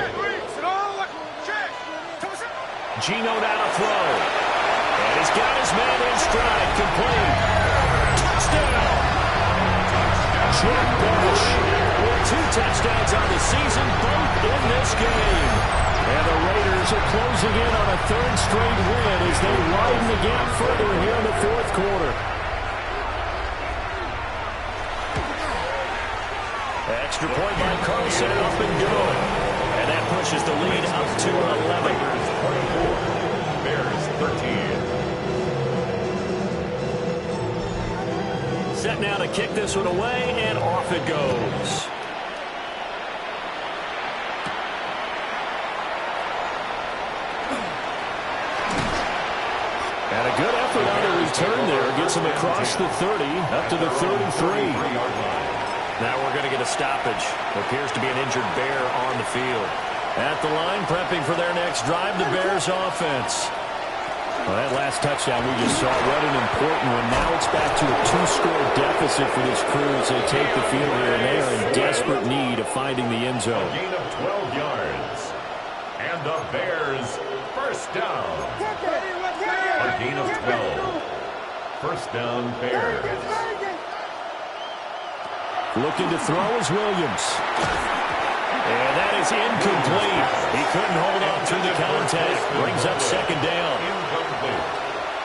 H: Gino now to throw. And he's got his man in stride. Complete. Touchdown. Jack Bush with 2 touchdowns on the season, both in this game. And the Raiders are closing in on a 3rd straight win as they widen the gap further here in the 4th quarter. Extra point by Carlson, up and good. And that pushes the lead up to 11.
I: Bears 13.
H: Set now to kick this one away, and off it goes. And a good effort on the return there. Gets him across the 30, up to the 33. Now we're going to get a stoppage. There appears to be an injured Bear on the field. At the line, prepping for their next drive, the Bears offense. Well, that last touchdown we just saw, what an important one. Now it's back to a 2-score deficit for this crew as they take the field here, and they are in desperate need of finding the end zone.
I: A gain of 12 yards. And the Bears first First down. A gain of 12. First down, Bears.
H: Looking to throw is Williams. And that is incomplete. He couldn't hold on through the contact. Brings up second down.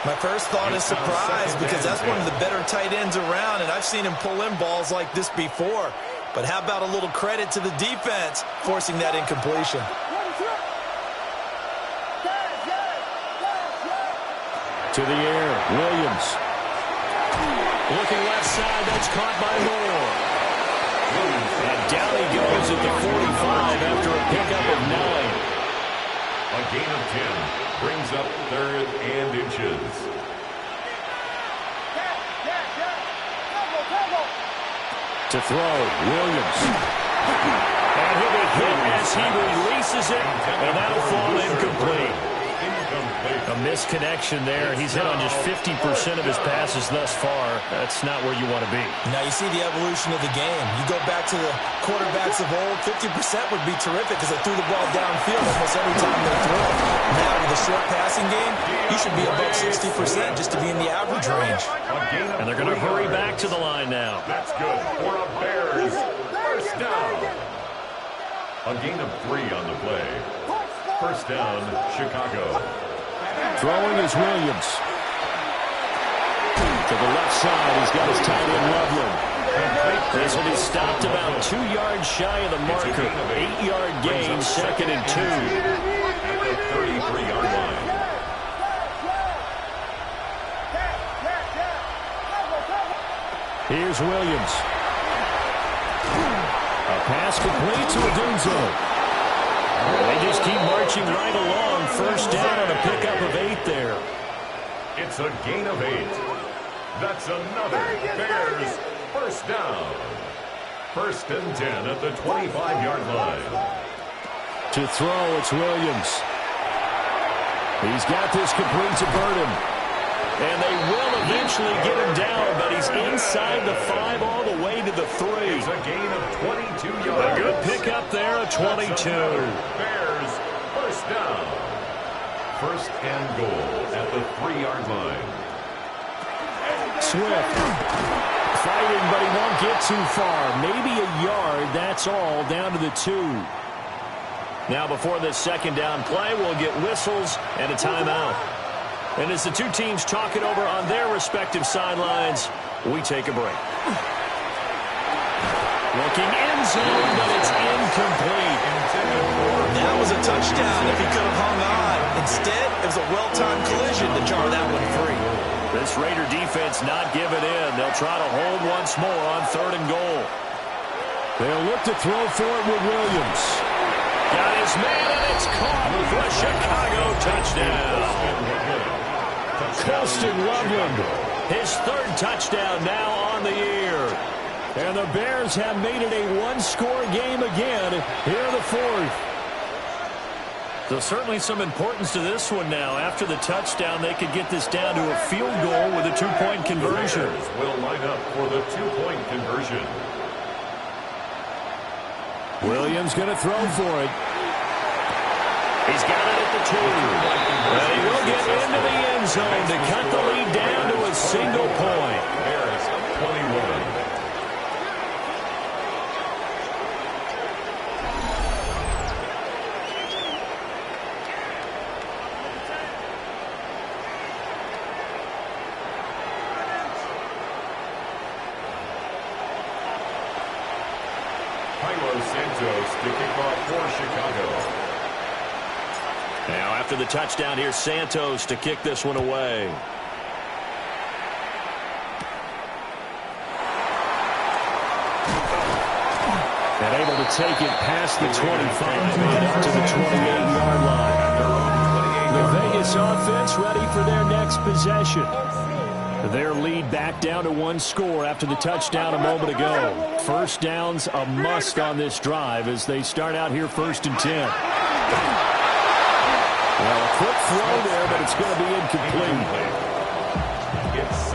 J: My first thought is surprise because that's one of the better tight ends around, and I've seen him pull in balls like this before. But how about a little credit to the defense forcing that incompletion?
H: To the air, Williams. Looking left side, that's caught by Moore. And down he goes at the 45 after a pickup of 9.
I: A gain of 10 brings up third and inches.
H: To throw, Williams. And he'll be hit as he releases it, and that'll fall incomplete. A misconnection there. He's hit on just 50% of his passes thus far. That's not where you want to be.
J: Now you see the evolution of the game. You go back to the quarterbacks of old, 50% would be terrific because they threw the ball downfield almost every time they threw it. Now with a short passing game, you should be above 60% just to be in the average range.
H: And they're going to hurry back to the line now.
I: That's good for a Bears first down. A gain of 3 on the play. First down, Chicago.
H: Throwing is Williams. To the left side, he's got his tight end Loveland. This will be stopped about 2 yards shy of the marker. 8-yard gain, second and 2.
I: At the 33-yard line.
H: Here's Williams. A pass complete to Adunzo. They just keep marching right along. First down on a pickup of 8 there.
I: It's a gain of 8. That's another Bears first down. First and 10 at the 25-yard line.
H: To throw, it's Williams. He's got this complete to Burton. And they will eventually get him down, but he's inside the 5 all the way to the 3.
I: It's a gain of 22 yards.
H: A good pickup there, a 22.
I: Bears first down. First and goal at the 3-yard line.
H: Swift fighting, but he won't get too far. Maybe a yard, that's all, down to the 2. Now before this second down play, we'll get whistles and a timeout. And as the two teams talk it over on their respective sidelines, we take a break. Looking end zone, but it's incomplete.
J: That was a touchdown if he could have hung on. Instead, it was a well-timed collision to jar that one free.
H: This Raider defense not giving in. They'll try to hold once more on 3rd and goal. They'll look to throw for it with Williams. Got his man, and it's caught for a Chicago touchdown. Colston Loveland, his 3rd touchdown now on the year. And the Bears have made it a one-score game again. Here the 4th. So certainly some importance to this one now. After the touchdown, they could get this down to a field goal with a 2-point conversion.
I: The Bears will line up for the 2-point conversion.
H: Williams going to throw for it. He's got it at the 2. And he will get into the end zone to cut the lead down to a single point.
I: Bears 21. Santos to kick off for Chicago.
H: Now after the touchdown, here's Santos to kick this one away. And able to take it past the 25 and up to the 28-yard line. The Vegas offense ready for their next possession. Their lead back down to 1 score after the touchdown a moment ago. First down's a must on this drive as they start out here 1st and 10. Well, a quick throw there, but it's going to be incomplete.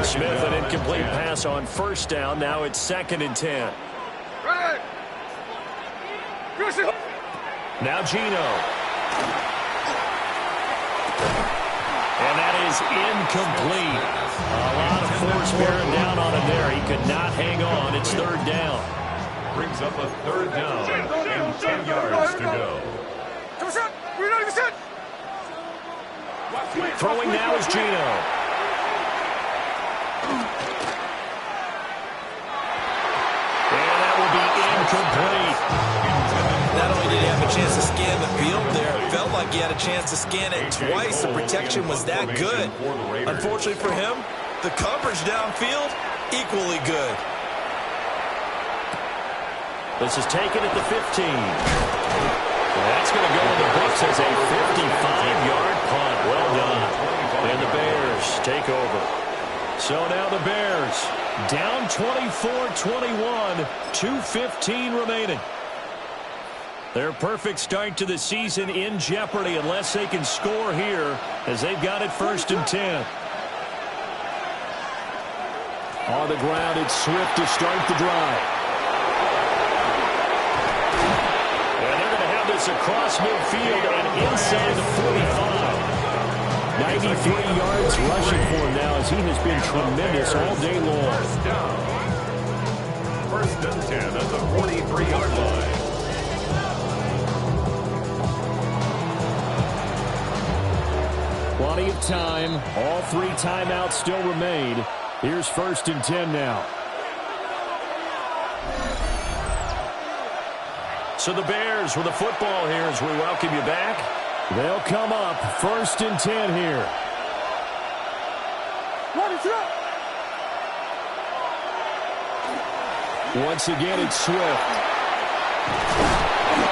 H: Smith, an incomplete pass on 1st down. Now it's 2nd and 10. Now Gino. And that is incomplete. A lot of force bearing down on him there. He could not hang on. It's third down.
I: Brings up a third down and 10 yards to go.
H: Throwing now is Gino. And that will be incomplete.
J: Not only did he have a chance to scan the field there, it felt like he had a chance to scan it twice. The protection was that good. Unfortunately for him, the coverage downfield, equally good.
H: This is taken at the 15. That's going to go in the books as a 55-yard punt. Well done. And the Bears take over. So now the Bears down 24-21, 2:15 remaining. Their perfect start to the season in jeopardy unless they can score here as they've got it first and 10. On the ground, it's Swift to start the drive. And they're going to have this across midfield and inside the 45. 93 yards rushing for him now as he has been tremendous all day long.
I: First and 10 at the 43-yard line.
H: Plenty of time. All 3 timeouts still remain. Here's first and 10 now. So the Bears with the football here as we welcome you back. They'll come up first and 10 here. Once again, it's Swift.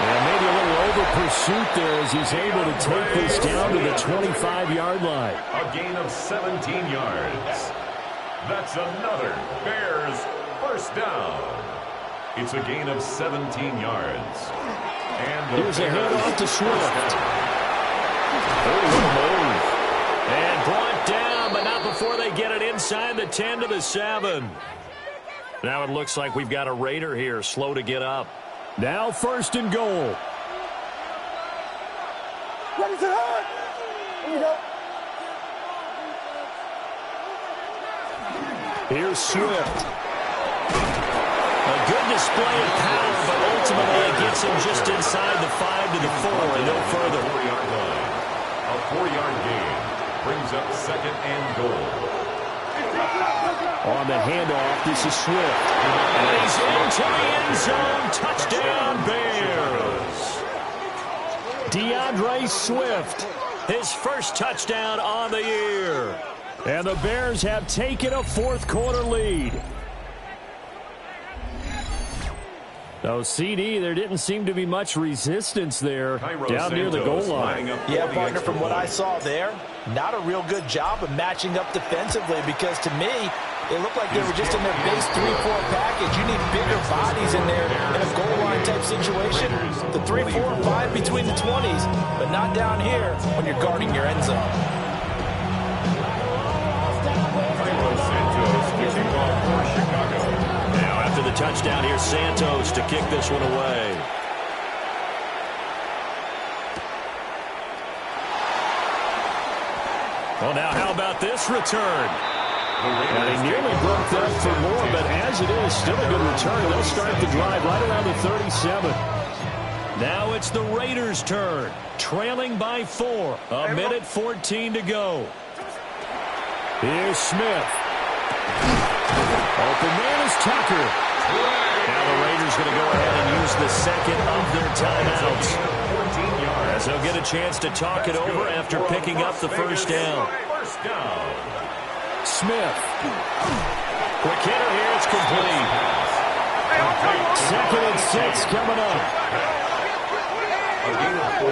H: And maybe a little over pursuit there as he's able to take this down to the 25-yard line.
I: A gain of 17 yards. That's another Bears first down. It's a gain of 17 yards. And
H: here's a handoff to Swift. Move. And brought down, but not before they get it inside the 10 to the 7. Now it looks like we've got a Raider here, slow to get up. Now first and goal.
L: Ready to hurt. Here we go.
H: Here's Swift. A good display of power, but ultimately it gets him just inside the 5 to the 4 and no further.
I: 4-yard line. A 4-yard gain brings up second and goal.
H: On the handoff, this is Swift. And he's into the end zone. Touchdown, Bears. DeAndre Swift, his first touchdown on the year. And the Bears have taken a fourth-quarter lead. So, CD, there didn't seem to be much resistance there down near the goal line.
J: Yeah, partner, from what I saw there, not a real good job of matching up defensively because to me, it looked like they were just in their base 3-4 package. You need bigger bodies in there in a goal line type situation. The 3, 4, and 5 between the 20s, but not down here when you're guarding your end zone.
H: Now after the touchdown, here's Santos to kick this one away. Well, now how about this return? And they nearly broke that for more, but as it is, still a good return. They'll start the drive right around the 37. Now it's the Raiders' turn, trailing by 4. A minute 14 to go. Here's Smith. Open man is Tucker. Now the Raiders going to go ahead and use the second of their timeouts, as they'll get a chance to talk it over after picking up the first down. Smith. Quick hitter here. It's complete. Second and 6 coming up.
I: A gain of 4.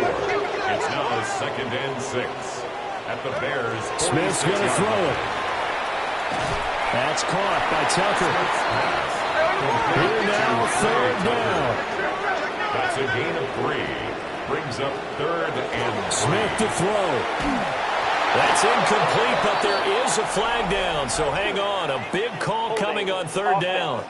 I: It's now second and 6 at the Bears.
H: Smith's going to throw it. That's caught by Tucker. Here now, third down.
I: That's a gain of 3. Brings up third and 3.
H: Smith to throw. That's incomplete, but there is a flag down, so hang on. A big call coming on third down.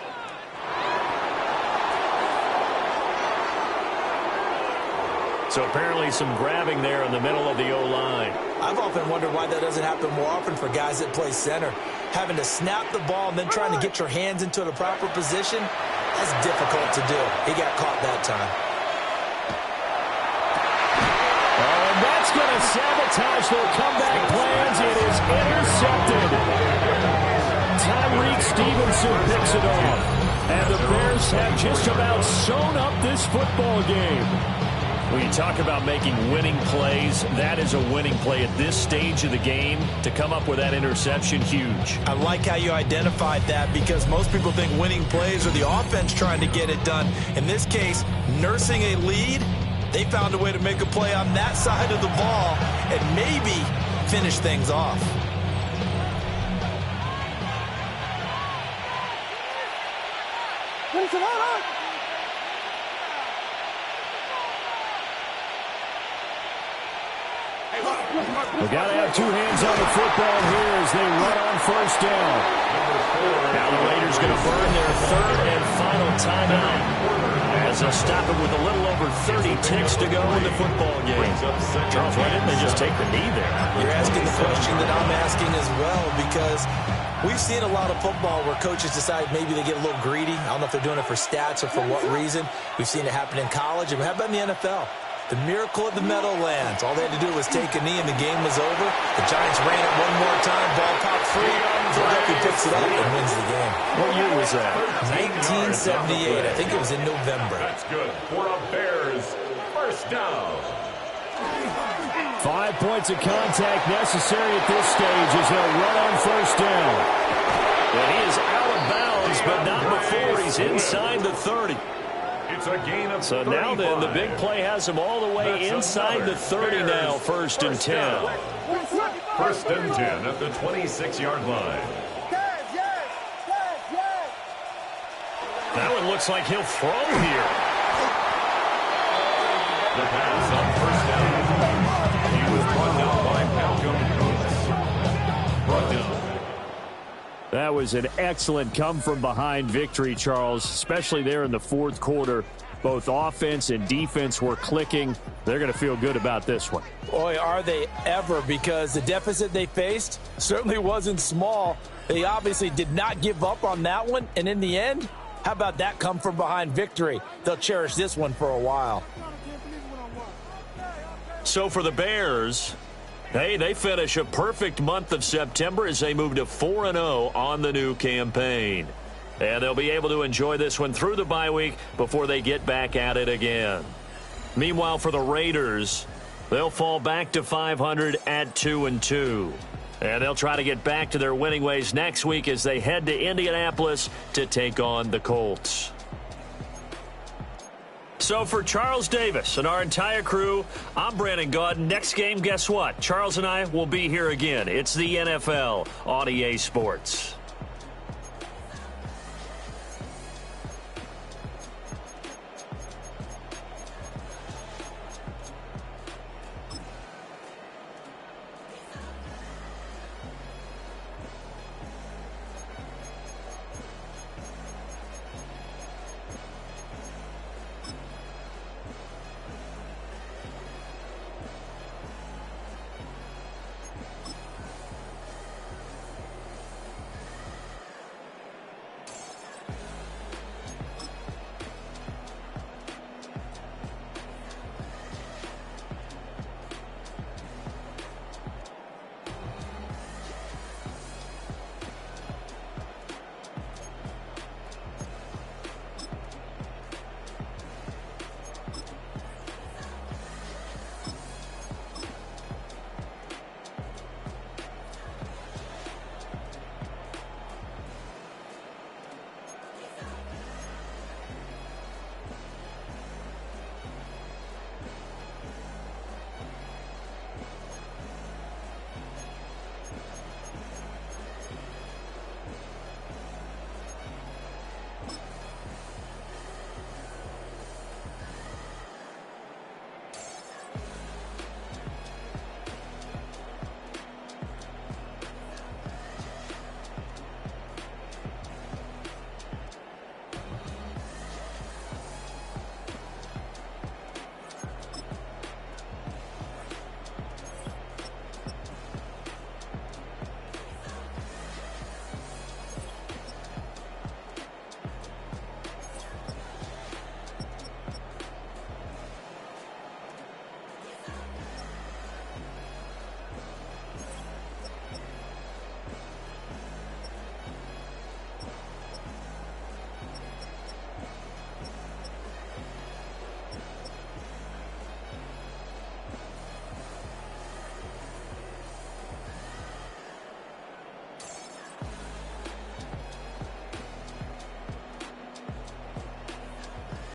H: So apparently some grabbing there in the middle of the O-line.
J: I've often wondered why that doesn't happen more often for guys that play center. Having to snap the ball and then trying to get your hands into the proper position, that's difficult to do. He got caught that time.
H: Oh, and that's going to sabotage their comeback plans. It is intercepted. Tyreek Stevenson picks it off. And the Bears have just about sewn up this football game. When you talk about making winning plays, that is a winning play at this stage of the game. To come up with that interception, huge.
J: I like how you identified that because most people think winning plays are the offense trying to get it done. In this case, nursing a lead, they found a way to make a play on that side of the ball and maybe finish things off.
H: We've got to have two hands on the football here as they run on first down. Now the Raiders going to burn their third and final timeout as they'll stop it with a little over 30 ticks to go in the football game. Charles, why didn't they just take the knee there?
J: You're asking the question that I'm asking as well because we've seen a lot of football where coaches decide maybe they get a little greedy. I don't know if they're doing it for stats or for what reason. We've seen it happen in college, and how about in the NFL? The miracle of the Meadowlands. All they had to do was take a knee and the game was over. The Giants ran it one more time. Ball popped free. Philadelphia picks it up and wins the game.
H: What year was that?
J: 1978. I think it was in November.
I: That's good for the Bears. First down.
H: 5 points of contact necessary at this stage as they'll run on first down. And he is out of bounds, but not before he's inside the 30.
I: It's a gain of
H: So now then, the big play has him all the way inside the 30 now, first and 10.
I: First and 10 at the 26-yard line.
H: That one looks like he'll throw here.
I: The pass on first down. He was brought down by Malcolm Brooks. Brought down.
H: That was an excellent come-from-behind victory, Charles, especially there in the fourth quarter. Both offense and defense were clicking. They're going to feel good about this one.
J: Boy, are they ever, because the deficit they faced certainly wasn't small. They obviously did not give up on that one, and in the end, how about that come-from-behind victory? They'll cherish this one for a while.
H: So for the Bears, hey, they finish a perfect month of September as they move to 4-0 on the new campaign. And they'll be able to enjoy this one through the bye week before they get back at it again. Meanwhile, for the Raiders, they'll fall back to 500 at 2-2. And they'll try to get back to their winning ways next week as they head to Indianapolis to take on the Colts. So for Charles Davis and our entire crew, I'm Brandon Gaudin. Next game, guess what? Charles and I will be here again. It's the NFL on EA Sports.